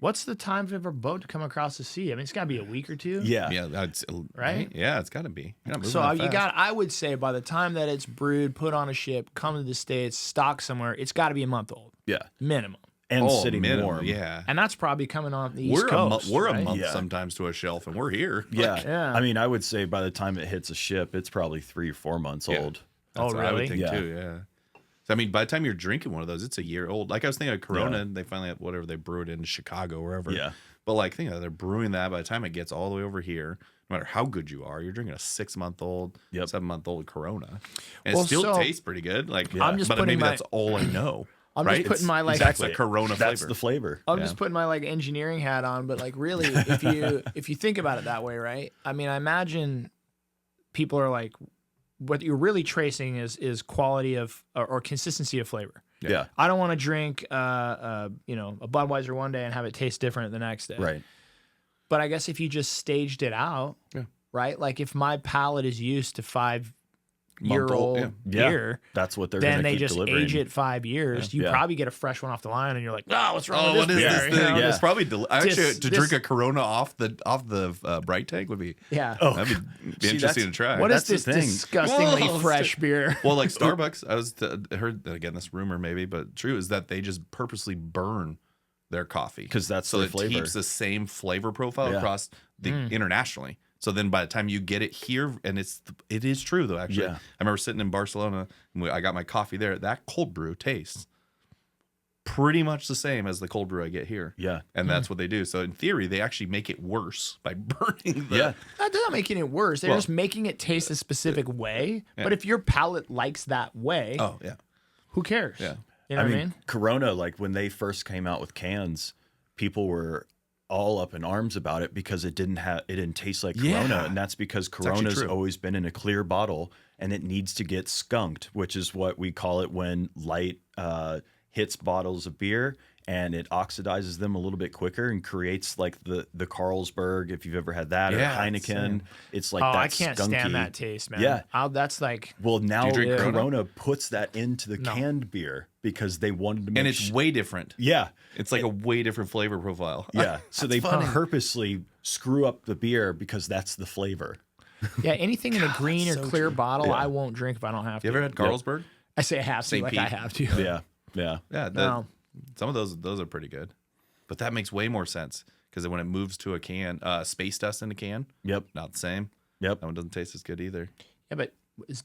What's the time for a boat to come across the sea? I mean, it's got to be a week or two.
yeah,
that's
Right?
Yeah, it's got to be. You're not moving
So
that
you
fast.
got, I would say, by the time that it's brewed, put on a ship, come to the States, stocked somewhere, it's got to be a month old,
yeah,
minimum.
and
Oh,
sitting
minimum,
warm.
Yeah.
And that's probably coming on the East Coast.
We're
right?
a month
Yeah.
sometimes to a shelf, and we're here.
Yeah.
Yeah.
I mean, I would say by the time it hits a ship, it's probably 3 or 4 months
Yeah.
old.
That's
Oh,
what I would
really?
think
Yeah.
too. Yeah. So I mean, by the time you're drinking one of those, it's a year old. Like I was thinking of Corona, and they finally have whatever they brew it in Chicago, wherever.
Yeah.
But like, think of it, they're brewing that. By the time it gets all the way over here, no matter how good you are, you're drinking a 6-month-old,
Yep.
7-month-old Corona, and
Well,
it still
so-
tastes pretty good. Like,
Yeah.
I'm just
but
putting
maybe
my-
that's all I know.
I'm
right?
just putting my like
That's a Corona
That's
flavor.
the flavor.
I'm
Yeah.
just putting my like engineering hat on, but like really, if you think about it that way, right? I mean, I imagine people are like, what you're really tracing is quality of or consistency of flavor.
Yeah.
I don't want to drink, a Budweiser one day and have it taste different the next day.
Right.
But I guess if you just staged it out,
Yeah.
right? Like if my palate is used to 5-year-old
Yeah.
beer,
That's what they're
then
going to
they
keep
just
delivering.
age it 5 years. You
Yeah.
probably get a fresh one off the line, and you're like, "Oh, what's wrong
Oh,
with
what
this
is
beer?"
this
You
thing?
know?
Yeah.
It's probably actually
This-
to drink a Corona off the bright tank would be
Yeah.
Oh,
that'd be
See,
interesting
that's-
to try.
What is
That's the
this
thing.
disgustingly
Whoa,
fresh beer?
Well, like Starbucks, I heard that again. This rumor maybe, but true is that they just purposely burn their coffee
'Cause that's
so
their
it
flavor.
keeps the same flavor profile
Yeah.
across the internationally. So then by the time you get it here, and it is true though. Actually,
Yeah.
I remember sitting in Barcelona. And I got my coffee there. That cold brew tastes pretty much the same as the cold brew I get here.
Yeah.
And that's what they do. So in theory, they actually make it worse by burning the
Yeah.
That's not making it worse. They're
Well-
just making it taste a specific way. But if your palate likes that way,
Oh yeah.
who cares?
Yeah.
You know what I mean?
Corona, like when they first came out with cans, people were all up in arms about it because it didn't taste like Corona,
Yeah.
and that's because
actually
Corona's
true.
always been in a clear bottle and it needs to get skunked, which is what we call it when light hits bottles of beer and it oxidizes them a little bit quicker and creates like the Carlsberg, if you've ever had that,
Yeah,
or Heineken.
same.
It's like
Oh,
that
I can't
skunky.
stand that taste, man.
Yeah.
That's like,
Well, now
you drink
Corona?
Corona?
puts that into the canned beer because they wanted to make
And it's way different.
yeah.
It's like a way different flavor profile.
Yeah. So they
funny.
purposely screw up the beer because that's the flavor.
yeah, anything in a green or
so
clear
true.
bottle,
Yeah.
I won't drink if I don't have to.
You ever had Carlsberg?
I say I have to,
St.
like
Pete.
I have to.
Yeah. Yeah.
Yeah.
No.
Some of those are pretty good. But that makes way more sense because when it moves to a can, space dust in a can,
Yep.
not the same.
Yep.
That one doesn't taste as good either.
Yeah, but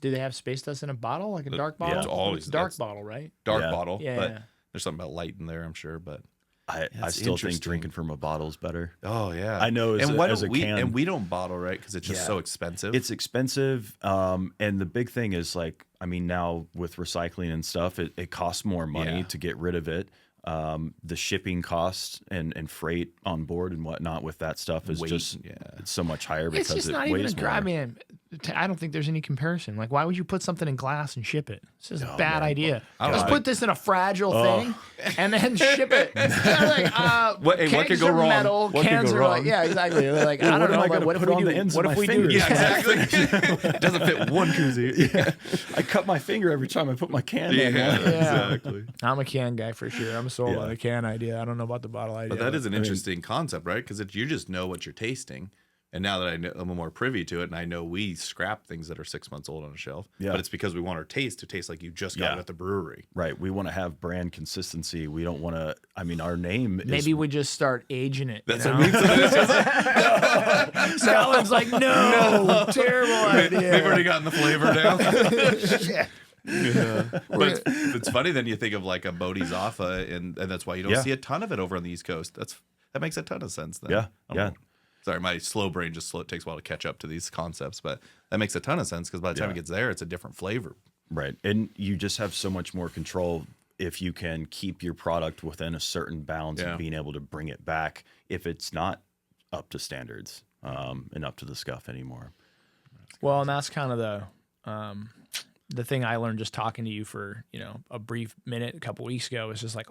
do they have space dust in a bottle, like a dark bottle?
it's always-
It's dark
that's-
bottle, right?
Dark
Yeah.
bottle,
Yeah,
but
yeah.
there's something about light in there, I'm sure. But
I
That's
still think
interesting.
drinking from a bottle is better.
oh yeah,
I know as
and
a-
why
as
don't
a
we?
can-
And we don't bottle, right? Because it's just
Yeah.
so expensive.
It's expensive. And the big thing is like, I mean, now with recycling and stuff, it costs more money
Yeah.
to get rid of it. The shipping costs and freight on board and whatnot with that stuff is
Weight,
just
yeah.
it's so much higher
It's
because
just
it
not even
weighs
a dry
more.
man. I don't think there's any comparison. Like, why would you put something in glass and ship it? It's just a bad idea.
I don't
Let's
know.
put this in a fragile thing and then ship it.
What
kegs
could go
are
wrong?
Metal,
What could
cans
go
are
wrong?
like, yeah, exactly. They're like, I
What
don't
am
know,
I
but
gonna
what if
put
we
on
do?
the ends
What
of
if
my
we do?
fingers?
Yeah, exactly. It doesn't fit one koozie.
I cut my finger every time I put my can
Yeah,
in.
exactly.
I'm a can guy for sure. I'm sold
Yeah.
on the can idea. I don't know about the bottle idea.
But that is an interesting concept, right? Because you just know what you're tasting. And now that I'm more privy to it, and I know we scrap things that are 6 months old on a shelf,
Yeah.
but it's because we want our taste to taste like you just got
Yeah.
it at the brewery.
Right. We want to have brand consistency. We don't want to. I mean, our name is.
Maybe we just start aging it.
That's
you
what
know?
I mean.
Scotland's like, no, terrible idea.
They've already gotten the flavor down. But it's funny then you think of like a Bodhi's Offa, and that's why you don't
Yeah.
see a ton of it over on the East Coast. That makes a ton of sense then.
Yeah,
I don't
yeah.
know. Sorry, my slow brain takes a while to catch up to these concepts, but that makes a ton of sense because by the time it gets there, it's a different flavor.
Right. And you just have so much more control if you can keep your product within a certain bounds
Yeah.
and being able to bring it back if it's not up to standards and up to the scuff anymore.
Well, and that's kind of the thing I learned just talking to you for, a brief minute a couple weeks ago is just like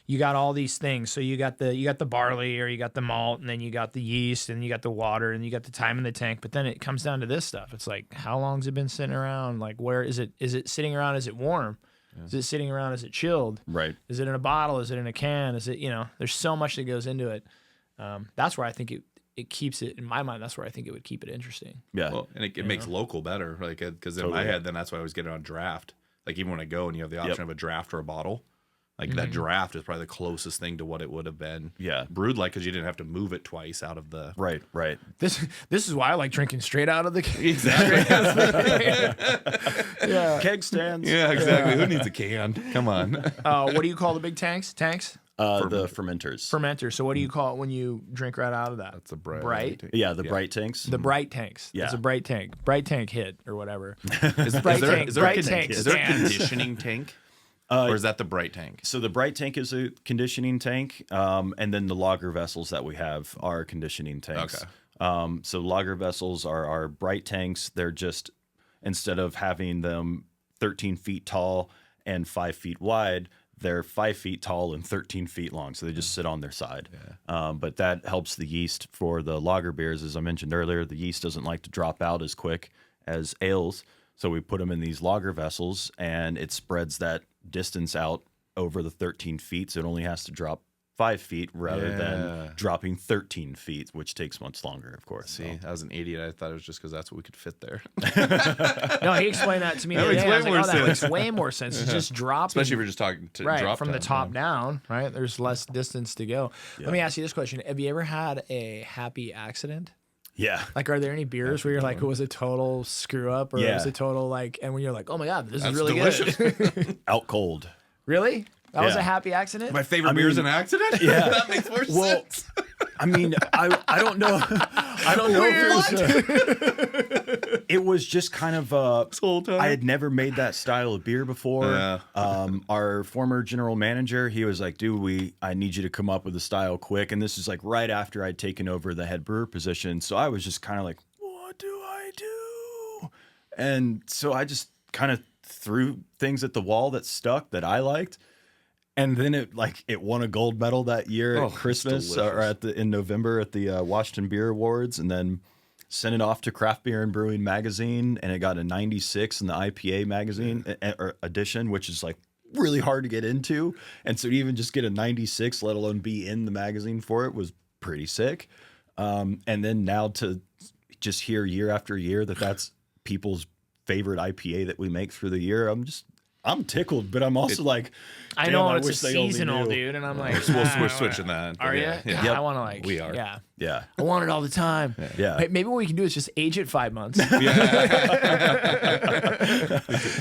you got all these things. So you got the barley, or you got the malt, and then you got the yeast, and you got the water, and you got the time in the tank. But then it comes down to this stuff. It's like, how long's it been sitting around? Like, where is it? Is it sitting around? Is it warm? Yeah. Is it sitting around? Is it chilled?
Right.
Is it in a bottle? Is it in a can? Is it, there's so much that goes into it. That's where I think it keeps it, in my mind, that's where I think it would keep it interesting.
Yeah.
Well, and it makes local better, like because in my head, then that's why I always get it on draft. Like even when I go and you have the option of a draft or a bottle, like that draft is probably the closest thing to what it would have been.
Yeah.
Brewed like because you didn't have to move it twice out of the.
Right. Right.
This is why I like drinking straight out of the
Exactly.
yeah.
Keg stands.
Yeah, exactly. Who needs a can? Come on.
What do you call the big tanks? Tanks?
The fermenters.
Fermenter. So what do you call it when you drink right out of that?
That's a bright.
Bright?
Yeah, the bright tanks.
The bright tanks.
Yeah.
It's a bright tank. Bright tank hit or whatever.
Is
Bright
there,
tank.
is there,
Bright
a,
tank
is there a
stands.
conditioning tank? Or is that the bright tank?
So the bright tank is a conditioning tank, and then the lager vessels that we have are conditioning tanks.
Okay.
So lager vessels are our bright tanks. They're just, instead of having them 13 feet tall and 5 feet wide, they're 5 feet tall and 13 feet long. So they just sit on their side. Yeah. But that helps the yeast for the lager beers. As I mentioned earlier, the yeast doesn't like to drop out as quick as ales. So we put them in these lager vessels, and it spreads that distance out over the 13 feet. So it only has to drop 5 feet rather than dropping 13 feet, which takes much longer, of course.
See, I was an idiot. I thought it was just because that's what we could fit there.
No, he explained that to me.
That
the other
makes
day. I was
way
like,
more
that makes
sense.
way more sense. It's just dropping.
Especially if you're just talking to
right
drop
from the
down,
top down, right? There's less distance to go. Let me ask you this question. Have you ever had a happy accident?
Yeah.
Like, are there any beers where you're like, it was a total screw up, or it was a total like, and when you're like, oh my God, this is really
delicious.
good.
Out cold.
Really? That was
Yeah.
a happy accident?
My favorite beer is an accident?
Yeah.
That makes more sense.
I mean, I don't know. I don't know if it was just kind of
whole time.
I had never made that style of beer before.
Yeah.
Our former general manager, he was like, dude, I need you to come up with a style quick. And this is like right after I'd taken over the head brewer position. So I was just kind of like, what do I do? And so I just kind of threw things at the wall that stuck that I liked. And then it won a gold medal that year at Christmas or in November at the Washington Beer Awards, and then sent it off to Craft Beer and Brewing magazine, and it got a 96 in the IPA magazine edition, which is like really hard to get into. And so to even just get a 96, let alone be in the magazine for it, was pretty sick. And then now to just hear year after year that that's people's favorite IPA that we make through the year, I'm tickled, but I'm also like,
I
damn,
know
I
it's a
wish they only
seasonal,
knew.
dude, and I'm like,
We're switching that.
Are you?
Yeah.
Yeah. I want to like.
We are.
Yeah.
Yeah.
I want it all the time.
Yeah.
Hey, maybe what we can do is just age it 5 months.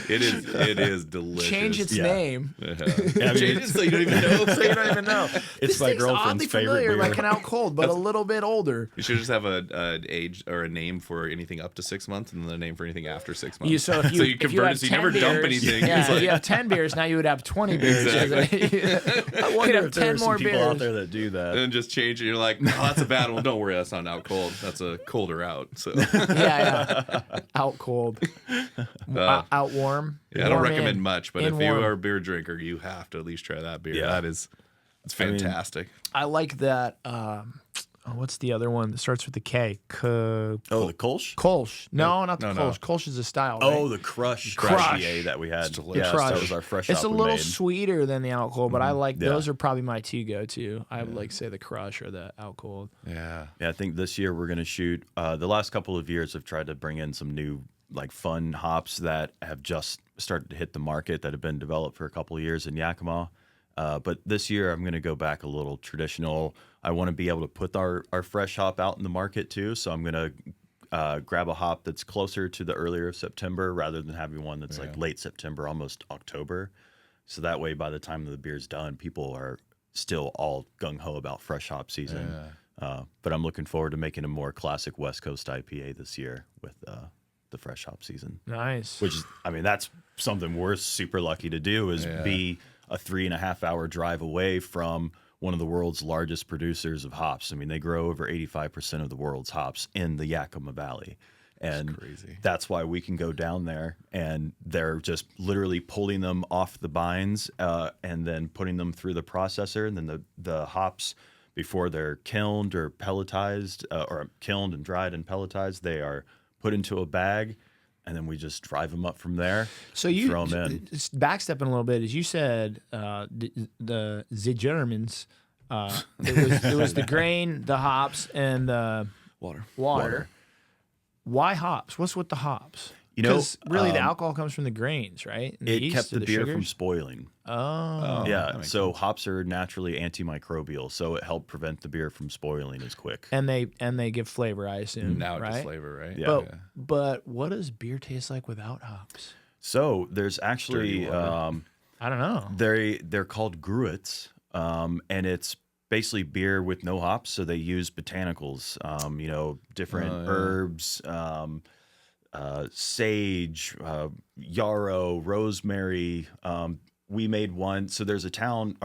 It is delicious.
Change its name.
Yeah.
Change
it so you don't even know.
So you don't even know.
It's my girlfriend's
oddly
favorite
familiar,
beer.
like an Out Cold, but a little bit older.
You should just have an age or a name for anything up to 6 months, and then a name for anything after 6 months.
So if you
convert it, so you never dump anything.
Yeah,
It's
if
like-
you have 10 beers, now you would have 20 beers.
I wonder
have
if there
10
are some
more
people
beers.
out there that do that.
and just change it. You're like, no, that's a bad one. Don't worry, that's not an Out Cold. That's a colder out. So
Yeah. Out Cold. Out Warm.
yeah, I don't
Warm
recommend
in.
much, but
In
if you
warm.
are a beer drinker, you have to at least try that beer.
Yeah.
It's fantastic.
I like that. What's the other one that starts with the K?
Oh, the Kolsch?
Kolsch. No, not the
no.
Kolsch. Kolsch is a style.
Oh,
right?
the Crush
Crush.
IPA that we had.
delicious.
Yeah,
Crush.
that was our fresh
It's
hop
a
we
little
made.
sweeter than the Out Cold, but I like
Yeah.
those are probably my two go-to. I would like say the Crush or the Out Cold.
Yeah.
Yeah, I think this year we're going to shoot. The last couple of years have tried to bring in some new, like, fun hops that have just started to hit the market that have been developed for a couple of years in Yakima. But this year I'm going to go back a little traditional. I want to be able to put our fresh hop out in the market too. So I'm going to grab a hop that's closer to the earlier of September rather than having one that's like late September, almost October. So that way, by the time the beer's done, people are still all gung-ho about fresh hop season. But I'm looking forward to making a more classic West Coast IPA this year with the fresh hop season.
Nice.
Which is, I mean, that's something we're super lucky to do is be a 3.5 hour drive away from one of the world's largest producers of hops. I mean, they grow over 85% of the world's hops in the Yakima Valley. And
crazy.
that's why we can go down there and they're just literally pulling them off the vines and then putting them through the processor. And then the hops, before they're kilned or pelletized or kilned and dried and pelletized, they are put into a bag. And then we just drive them up from there.
So you
throw them in.
backstepping a little bit, as you said, the Germans. It was the grain, the hops, and the water. Why hops? What's with the hops?
You know,
Because really the alcohol comes from the grains, right? And the
It
yeast
kept
or
the beer from
sugars?
spoiling.
Oh,
Yeah, so hops are naturally antimicrobial, so it helped prevent the beer from spoiling as quick.
and they give flavor, I assume.
Now it
right?
gives flavor, right?
Yeah.
But what does beer taste like without hops?
So there's actually
Dirty water.
I don't know.
they're called gruits, and it's basically beer with no hops. So they use botanicals, different herbs, sage, yarrow, rosemary. We made one. So there's a town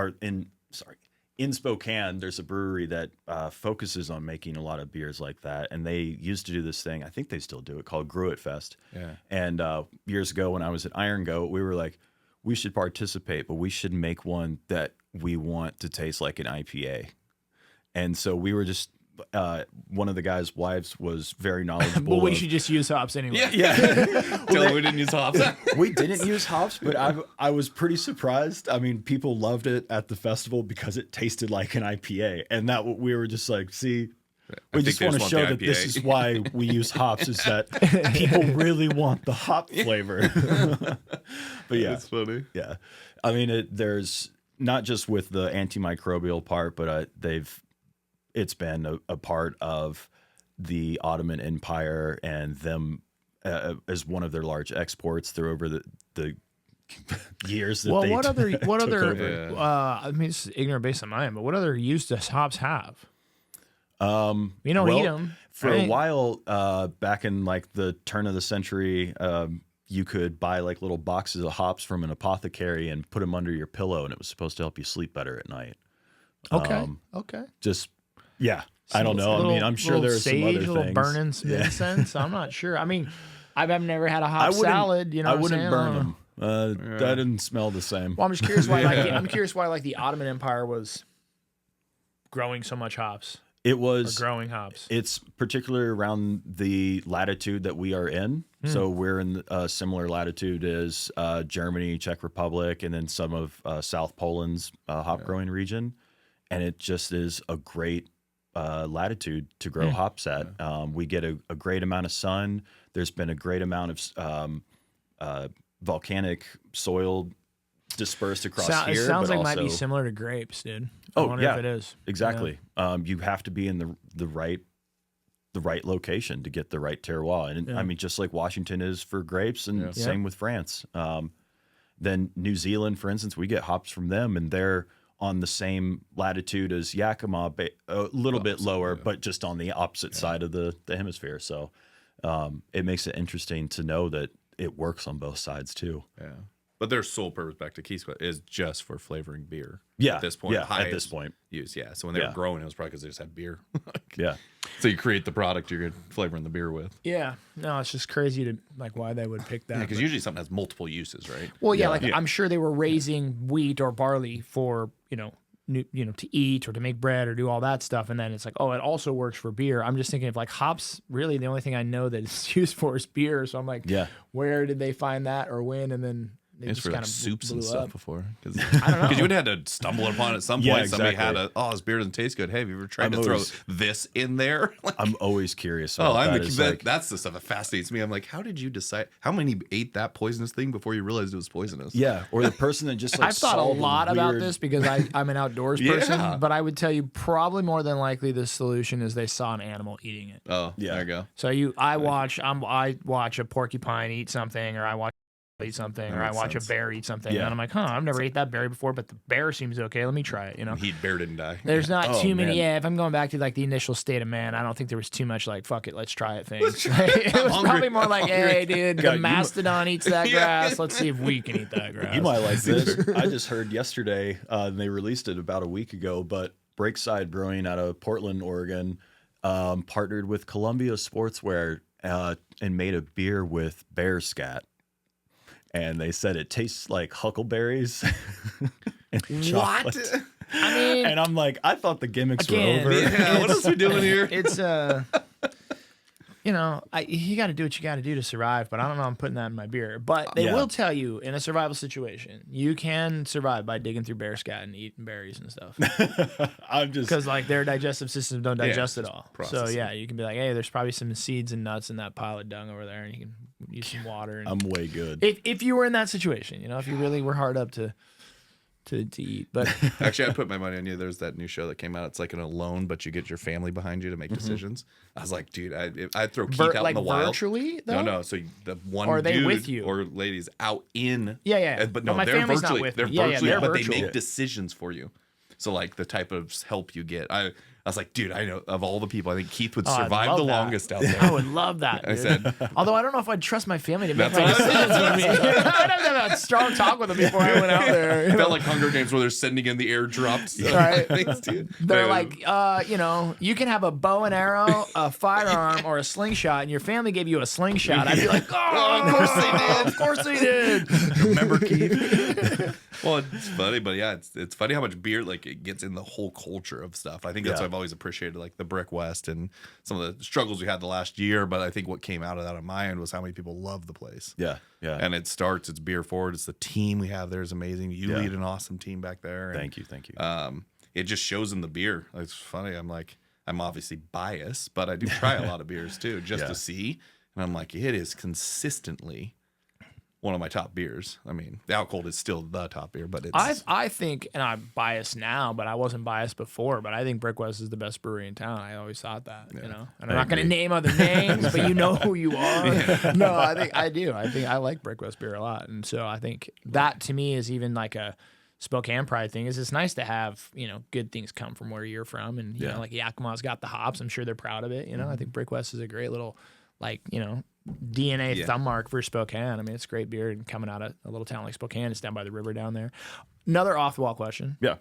in Spokane, there's a brewery that focuses on making a lot of beers like that. And they used to do this thing, I think they still do it, called Gruit Fest.
Yeah.
And years ago when I was at Iron Goat, we were like, we should participate, but we should make one that we want to taste like an IPA. And so we were just, one of the guys' wives was very knowledgeable.
But we should just use hops anyway.
Yeah.
Tell them we didn't use hops.
We didn't use hops, but I was pretty surprised. I mean, people loved it at the festival because it tasted like an IPA, and that we were just like, see, we just want to show that this is why we use hops, is that people really want the hop flavor. But yeah,
That's funny.
yeah. I mean, there's not just with the antimicrobial part, but it's been a part of the Ottoman Empire and them as one of their large exports through over the years that
Well, what other
took over.
I mean, it's ignorant based on mine, but what other use does hops have? You don't
Well,
eat them
For a while, back in like the turn of the century, you could buy like little boxes of hops from an apothecary and put them under your pillow, and it was supposed to help you sleep better at night.
Okay. Okay.
Just, yeah. I don't know. I mean, I'm sure there's some other
little
things.
burning some incense. I'm not sure. I mean, I've never had a hop
wouldn't-
salad. You know,
I
what I'm
wouldn't
saying?
burn
I don't know.
them. That didn't smell the same.
Well, I'm just curious why. I'm curious why like the Ottoman Empire was growing so much hops.
It
Or
was.
growing hops.
It's particularly around the latitude that we are in. So we're in a similar latitude as Germany, Czech Republic, and then some of South Poland's hop growing region. And it just is a great latitude to grow hops at. We get a great amount of sun. There's been a great amount of volcanic soil dispersed across here.
It sounds
but
like it might be
also-
similar to grapes, dude. I
Oh,
wonder
yeah.
if it is.
Exactly. You have to be in the right the right location to get the right terroir. And I mean, just like Washington is for grapes, and same with France. Then New Zealand, for instance, we get hops from them, and they're on the same latitude as Yakima, a little bit lower, but just on the opposite side of the hemisphere. So it makes it interesting to know that it works on both sides too.
Yeah. But their sole purpose, back to Keith's question, is just for flavoring beer.
Yeah.
At this point.
Yeah, at this point.
Use, So when they were growing, it was probably because they just had beer.
Yeah.
So you create the product you're flavoring the beer with.
Yeah. No, it's just crazy to like why they would pick that.
Yeah, because usually something has multiple uses, right?
Well, I'm sure they were raising wheat or barley for, to eat or to make bread or do all that stuff. And then it's like, oh, it also works for beer. I'm just thinking of like hops, really the only thing I know that it's used for is beer. So I'm like, where did they find that or when? And then they
It's
just
for
kind
like
of
soups and
blew
stuff
up.
before.
I don't know.
Because you would have had to stumble upon it at some point.
Yeah,
Somebody had
exactly.
this beer doesn't taste good. Hey, have you ever tried to throw this in there?
I'm always curious about that.
That's the stuff that fascinates me. I'm like, how did you decide? How many ate that poisonous thing before you realized it was poisonous?
Yeah, or the person that just like
I've thought a
saw the
lot about
weird-
this because I'm an outdoors person, but I would tell you probably more than likely the solution is they saw an animal eating it.
Oh, yeah. There you go.
So I watch a porcupine eat something, or I watch eat something, or I watch a bear eat something, and I'm like, I've never ate that berry before, but the bear seems okay. Let me try it.
Bear didn't die.
There's not too many.
man.
Yeah, if I'm going back to like the initial state of man, I don't think there was too much like fuck it, let's try it things. It was probably more like, hey, dude, the mastodon eats that grass. Let's see if we can eat that grass.
You might like this. I just heard yesterday, and they released it about a week ago, but Breakside Brewing out of Portland, Oregon, partnered with Columbia Sportswear and made a beer with bear scat. And they said it tastes like huckleberries and chocolate.
What?
I mean,
and I'm like, I thought the gimmicks were
again,
over.
Yeah, what else are we doing here?
It's you got to do what you got to do to survive, but I don't know. I'm putting that in my beer. But they will tell you in a survival situation, you can survive by digging through bear scat and eating berries and stuff.
I'm just
Because like their digestive systems don't digest it all.
process
So
it.
yeah, you can be like, hey, there's probably some seeds and nuts in that pile of dung over there, and you can use some water. And
I'm way good.
if you were in that situation, if you really were hard up to eat, but
Actually, I put my money on you. There's that new show that came out. It's like an alone, but you get your family behind you to make decisions. I was like, dude, I'd throw Keith out
like
in the wild.
virtually though?
No. So the one
Or are they
dude
with you?
or ladies out in.
Yeah.
But
No,
no,
my
they're
family's not
virtually.
with
They're
me. Yeah,
virtually,
they're
but
virtual.
they make decisions for you. So like the type of help you get. I was like, dude, I know of all the people, I think Keith would
I'd
survive
love
the
that.
longest out there.
I would love that.
I
Dude.
said,
Although I don't know if I'd trust my family to make
That's
my
what I
decisions with me. I'd have to have a strong talk with them before I went out there.
It felt like Hunger Games where they're sending in the airdrops.
Right.
Things, dude.
They're
But,
like, you can have a bow and arrow, a firearm, or a slingshot, and your family gave you a slingshot. I'd be like,
of course they did.
Of course they did.
Remember, Keith?
Well, it's funny, but yeah, it's funny how much beer like it gets in the whole culture of stuff. I think that's
Yeah.
what I've always appreciated, like the Brick West and some of the struggles we had the last year. But I think what came out of that on my end was how many people love the place.
Yeah.
And it's beer forward. It's the team we have there is amazing. You lead an awesome team back there. And,
Thank you.
it just shows in the beer. It's funny. I'm obviously biased, but I do try a lot of beers too, just to see. And I'm like, it is consistently one of my top beers. I mean, the Out Cold is still the top beer, but it's
I think, and I'm biased now, but I wasn't biased before, but I think Brick West is the best brewery in town. I always thought that, And I'm not going to name other names, but you know who you are. No, I think I do. I think I like Brick West beer a lot. And so I think that to me is even like a Spokane pride thing. Is it's nice to have, good things come from where you're from. And, like Yakima's got the hops. I'm sure they're proud of it. I think Brick West is a great little, DNA thumb mark for Spokane. I mean, it's great beer and coming out of a little town like Spokane. It's down by the river down there. Another off the wall question.
Yeah.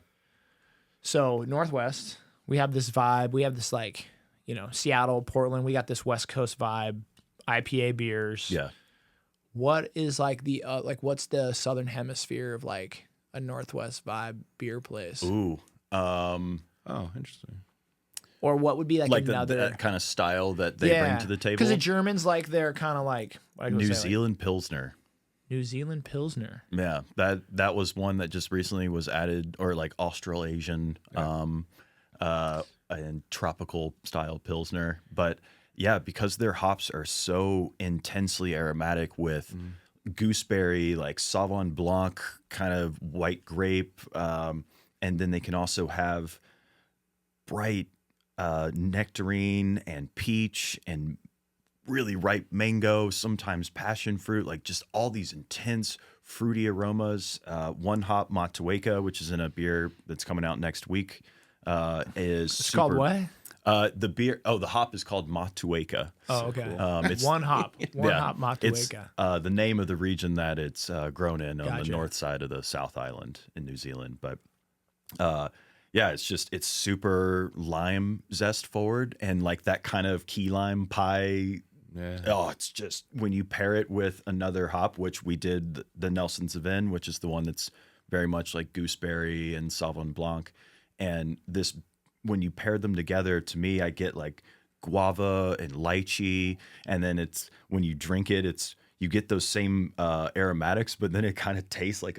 So Northwest, we have this vibe. We have this Seattle, Portland. We got this West Coast vibe. IPA beers.
Yeah.
What is what's the Southern Hemisphere of like a Northwest vibe beer place?
Ooh.
oh, interesting.
Or what would be like another
that kind of style that they bring to the table?
Because the Germans they're kind of like
New Zealand Pilsner.
New Zealand Pilsner.
Yeah, that was one that just recently was added, or like Australasian, and tropical style Pilsner. But yeah, because their hops are so intensely aromatic with gooseberry, like Sauvignon Blanc, kind of white grape, and then they can also have bright nectarine and peach and really ripe mango, sometimes passion fruit, like just all these intense fruity aromas. One hop Matueka, which is in a beer that's coming out next week, is
It's called what?
The beer. Oh, the hop is called Matueka.
Oh, okay.
It's
One hop
It's
Matueka.
the name of the region that it's grown in on the
Gotcha.
north side of the South Island in New Zealand. But yeah, it's super lime zest forward and like that kind of key lime pie.
Yeah.
Oh, it's just when you pair it with another hop, which we did the Nelson Sauvin, which is the one that's very much like gooseberry and Sauvignon Blanc. And this, when you pair them together, to me, I get like guava and lychee. And then it's, when you drink it, you get those same aromatics, but then it kind of tastes like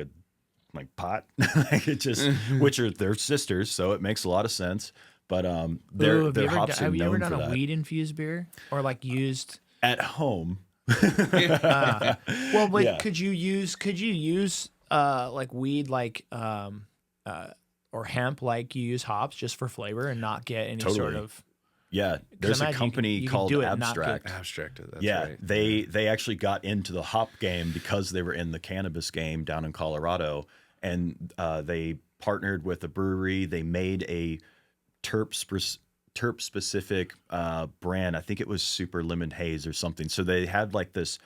pot. Like it just, which are their sisters. So it makes a lot of sense. But their hops are known for that.
Have you ever done a weed infused beer or like used
at home?
Well, but
Yeah.
could you use like weed or hemp like you use hops just for flavor and not get any sort
Totally.
of
Yeah, there's a
imagine
company
you can
called
do it and not get-
Abstract.
Abstract. That's
Yeah,
right.
they actually got into the hop game because they were in the cannabis game down in Colorado, and they partnered with a brewery. They made a terp specific brand. I think it was Super Lemon Haze or something. So they had like this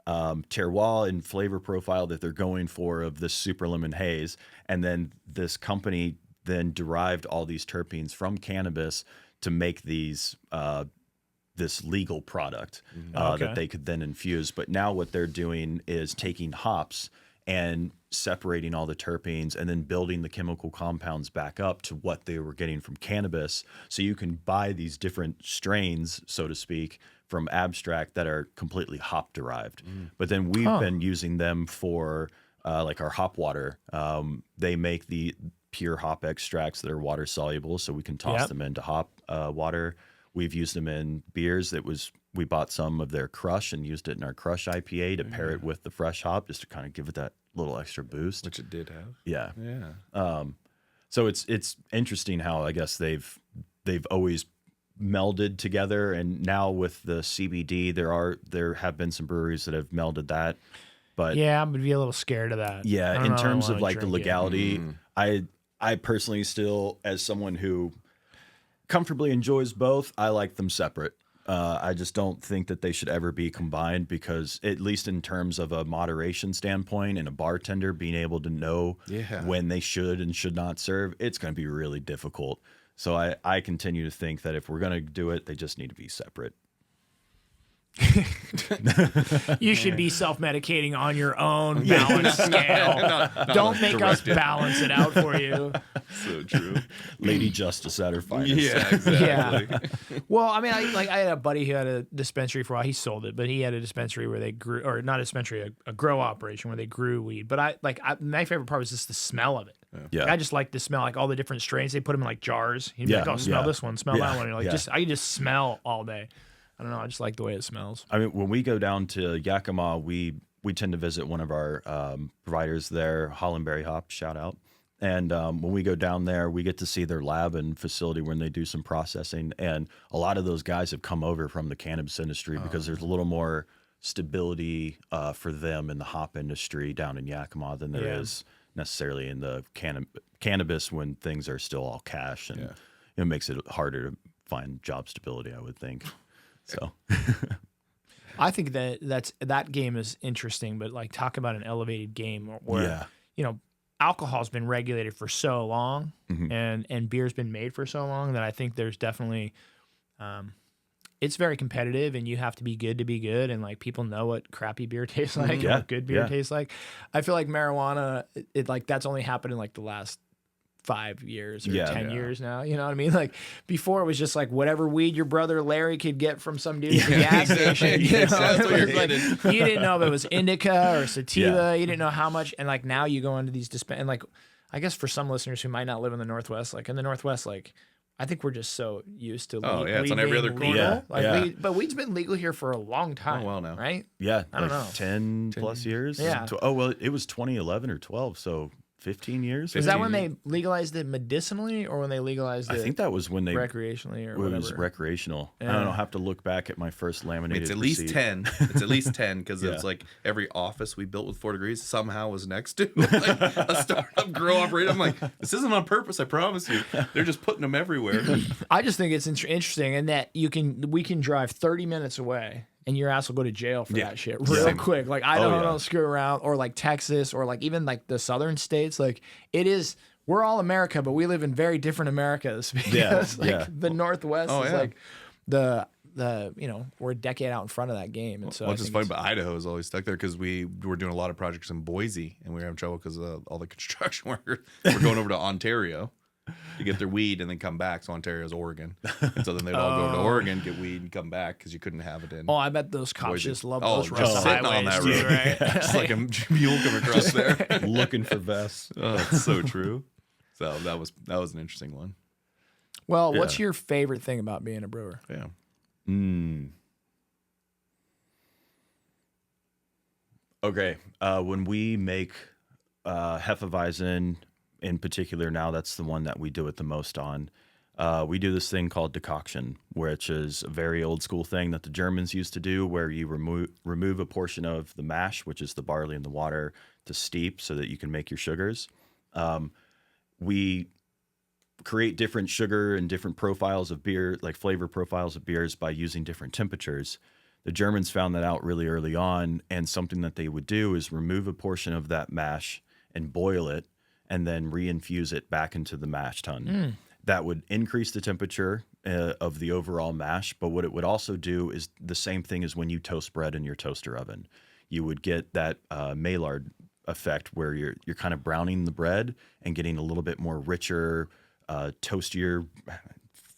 terroir and flavor profile that they're going for of this Super Lemon Haze, and then this company then derived all these terpenes from cannabis to make these this legal product
Okay.
that they could then infuse. But now what they're doing is taking hops and separating all the terpenes and then building the chemical compounds back up to what they were getting from cannabis. So you can buy these different strains, so to speak, from Abstract that are completely hop derived. But then we've been using them for like our hop water. They make the pure hop extracts that are water soluble, so we can toss
Yep.
them into hop water. We've used them in beers. We bought some of their Crush and used it in our Crush IPA to pair it with the fresh hop, just to kind of give it that little extra boost.
Which it did have.
Yeah.
Yeah.
So it's interesting how I guess they've always melded together, and now with the CBD, there have been some breweries that have melded that. But
Yeah, I'm gonna be a little scared of that. I
yeah,
don't
in
know if I
terms of
wanna
like the
drink it.
legality, I personally still, as someone who comfortably enjoys both, I like them separate. I just don't think that they should ever be combined because, at least in terms of a moderation standpoint and a bartender being able to know
Yeah.
when they should and should not serve, it's going to be really difficult. So I continue to think that if we're going to do it, they just need to be separate.
You should be self-medicating on your own balance scale. Don't make us
directed.
balance it out for you.
So true.
Lady Justice at her finest.
Yeah, exactly.
Well, I mean, I had a buddy who had a dispensary for a while. He sold it, but he had a dispensary where they grew, or not a dispensary, a grow operation where they grew weed. But my favorite part was just the smell of it.
Yeah.
Like, I just like the smell, like all the different strains. They put them in like jars. He'd be
Yeah,
like, "Oh, smell
yeah.
this one, smell
Yeah,
that one." And like,
yeah.
I can just smell all day. I don't know. I just like the way it smells.
I mean, when we go down to Yakima, we tend to visit one of our providers there, Hollandberry Hop, shout out. And when we go down there, we get to see their lab and facility when they do some processing. And a lot of those guys have come over from the cannabis industry because there's a little more stability for them in the hop industry down in Yakima than there is necessarily in the cannabis when things are still all cash. And it makes it harder to find job stability, I would think. So
I think that game is interesting, but like talk about an elevated game where alcohol's been regulated for so long and beer's been made for so long that I think there's definitely it's very competitive and you have to be good to be good, and like people know what crappy beer tastes like and what good beer tastes like. I feel like marijuana, it like that's only happened in like the last 5 years or 10 years now. You know what I mean? Like before it was just like whatever weed your brother Larry could get from some dude at the gas station. You know?
That's what
It
you're
was like,
getting.
you didn't know if it was indica or sativa.
Yeah.
You didn't know how much. And like now you go into these and like, I guess for some listeners who might not live in the Northwest, like in the Northwest, like I think we're just so used to
Oh,
weed,
yeah, it's on
weed
every
being
other corner.
legal.
Yeah,
Like
yeah.
but weed's been legal here for a long time.
Oh, well now.
Right?
yeah,
I don't know.
10 plus years.
Yeah.
Oh, well, it was 2011 or 12. So 15 years.
Is that
15
when they legalized it medicinally, or when they legalized it?
I think that was when they
recreationally, or whatever.
It was recreational.
Yeah.
I don't know. I'll have to look back at my first laminated.
It's at least
receipt.
10. It's at least 10 because
Yeah.
it's like every office we built with 4 degrees somehow was next to like a startup grow operator. I'm like, this isn't on purpose. I promise you. They're just putting them everywhere.
I just think it's interesting, in that we can drive 30 minutes away, and your ass will go to jail for that shit real quick. Like Idaho don't screw around, or like Texas, or like even like the southern states. Like we're all America, but we live in very different Americas, because the Northwest is like the we're a decade out in front of that game. And so
What's just funny, but Idaho is always stuck there because we were doing a lot of projects in Boise, and we were having trouble because all the construction workers were going over to Ontario to get their weed and then come back. So Ontario's Oregon, and so then they'd all go over to Oregon, get weed, and come back because you couldn't have it in.
Oh, I bet those cops
Boise.
just love
Oh,
those
just sitting on that road,
right?
just like a mule coming across there,
looking for vests.
Oh, it's so true. So that was an interesting one.
Well, what's your favorite thing about being a brewer?
Yeah.
Okay. When we make Hefeweizen in particular, now that's the one that we do it the most on. We do this thing called decoction, which is a very old school thing that the Germans used to do, where you remove a portion of the mash, which is the barley and the water, to steep so that you can make your sugars. We create different sugar and different profiles of beer, like flavor profiles of beers, by using different temperatures. The Germans found that out really early on, and something that they would do is remove a portion of that mash and boil it, and then reinfuse it back into the mash tun. That would increase the temperature of the overall mash, but what it would also do is the same thing as when you toast bread in your toaster oven. You would get that Maillard effect, where you're kind of browning the bread and getting a little bit more richer, toastier,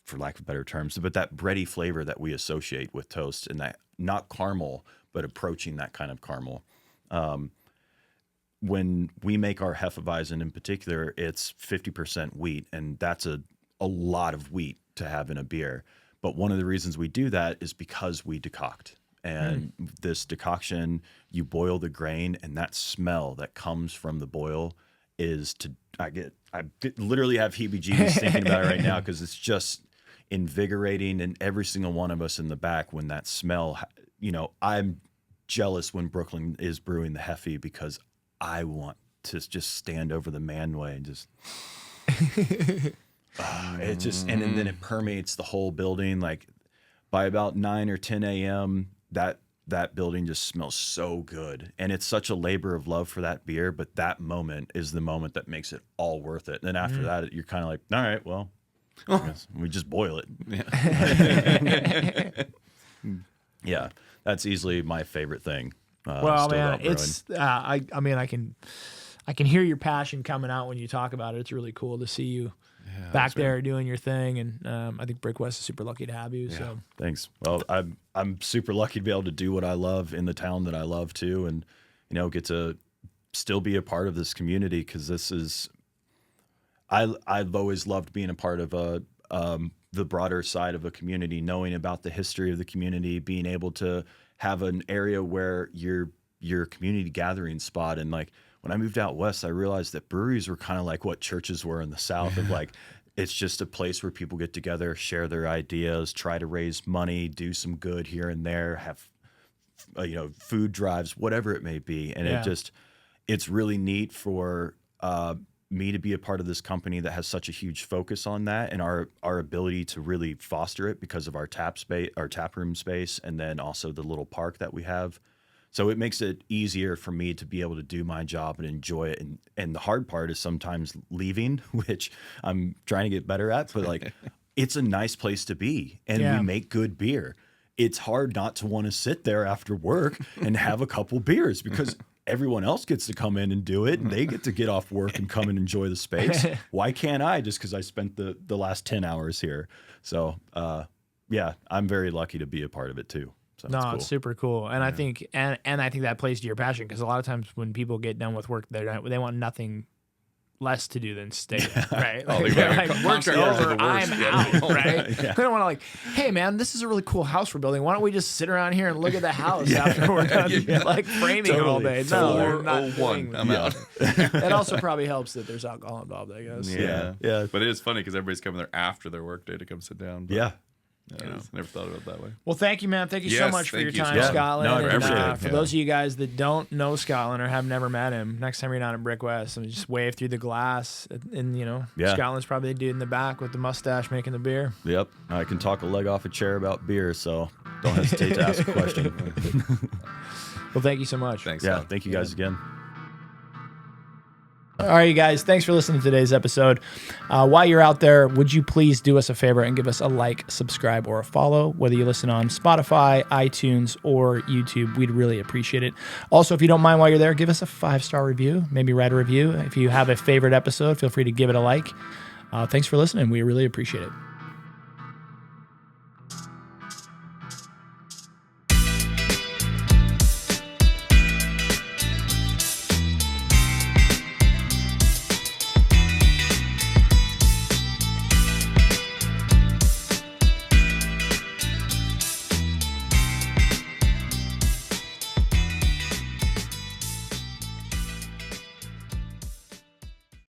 for lack of better terms, but that bready flavor that we associate with toast, and that not caramel, but approaching that kind of caramel. When we make our Hefeweizen in particular, it's 50% wheat, and that's a lot of wheat to have in a beer. But one of the reasons we do that is because we decoct. And this decoction, you boil the grain, and that smell that comes from the boil is I literally have heebie-jeebies thinking about it right now, because it's just invigorating. And every single one of us in the back, when that smell, I'm jealous when Brooklyn is brewing the Hefe, because I want to just stand over the manway and just it just and then it permeates the whole building. Like by about 9 or 10 a.m. that building just smells so good, and it's such a labor of love for that beer, but that moment is the moment that makes it all worth it. And then after that, you're kind of like, all right, well, I guess we just boil it. Yeah, that's easily my favorite thing.
Well, man, it's I mean, I can hear your passion coming out when you talk about it. It's really cool to see you back there doing your thing, and I think Brick West is super lucky to have you.
Yeah.
So
Thanks. Well, I'm super lucky to be able to do what I love in the town that I love too, and get to still be a part of this community, because this is I've always loved being a part of the broader side of a community, knowing about the history of the community, being able to have an area where your community gathering spot. And like when I moved out west, I realized that breweries were kind of like what churches were in the South, of like, it's just a place where people get together, share their ideas, try to raise money, do some good here and there, have food drives, whatever it may be. And it's really neat for me to be a part of this company that has such a huge focus on that, and our ability to really foster it because of our tap room space, and then also the little park that we have. So it makes it easier for me to be able to do my job and enjoy it. And the hard part is sometimes leaving, which I'm trying to get better at, but like it's a nice place to be, and we make good beer. It's hard not to want to sit there after work and have a couple beers, because everyone else gets to come in and do it, and they get to get off work and come and enjoy the space. Why can't I, just because I spent the last 10 hours here? So, I'm very lucky to be a part of it too. So
no,
cool.
It's super cool. And I think I think that plays to your passion, because a lot of times when people get done with work, they want nothing less to do than stay there, right?
Oh,
Like,
they're
like, work's
contrary to
over,
the worst.
I'm
Yeah.
out, right? We don't want to like, hey man, this is a really cool house we're building. Why don't we just sit around here and look at the house after we're done like framing it all day? No, we're not doing
4:01. I'm out.
It also probably helps that there's alcohol involved, I guess.
Yeah.
Yeah.
But it is funny because everybody's coming there after their workday to come sit down. But,
Yeah.
you know, never thought about it that way.
Well, thank you, man. Thank you so
Yes,
much for your
thank you,
time,
Scott.
Scotland.
No, I
and,
appreciate it.
for
Yeah.
those of you guys that don't know Scotland or have never met him, next time you're down in Brick West, and just wave through the glass. And
Yeah.
Scotland's probably the dude in the back with the mustache making the beer.
Yep. I can talk a leg off a chair about beer, so don't hesitate to ask a question.
Well, thank you so much.
Thanks.
Yeah.
Scott.
Thank you guys again.
All right, you guys. Thanks for listening to today's episode. While you're out there, would you please do us a favor and give us a like, subscribe, or a follow, whether you listen on Spotify, iTunes, or YouTube. We'd really appreciate it. Also, if you don't mind while you're there, give us a 5-star review. Maybe write a review. If you have a favorite episode, feel free to give it a like. Thanks for listening. We really appreciate it.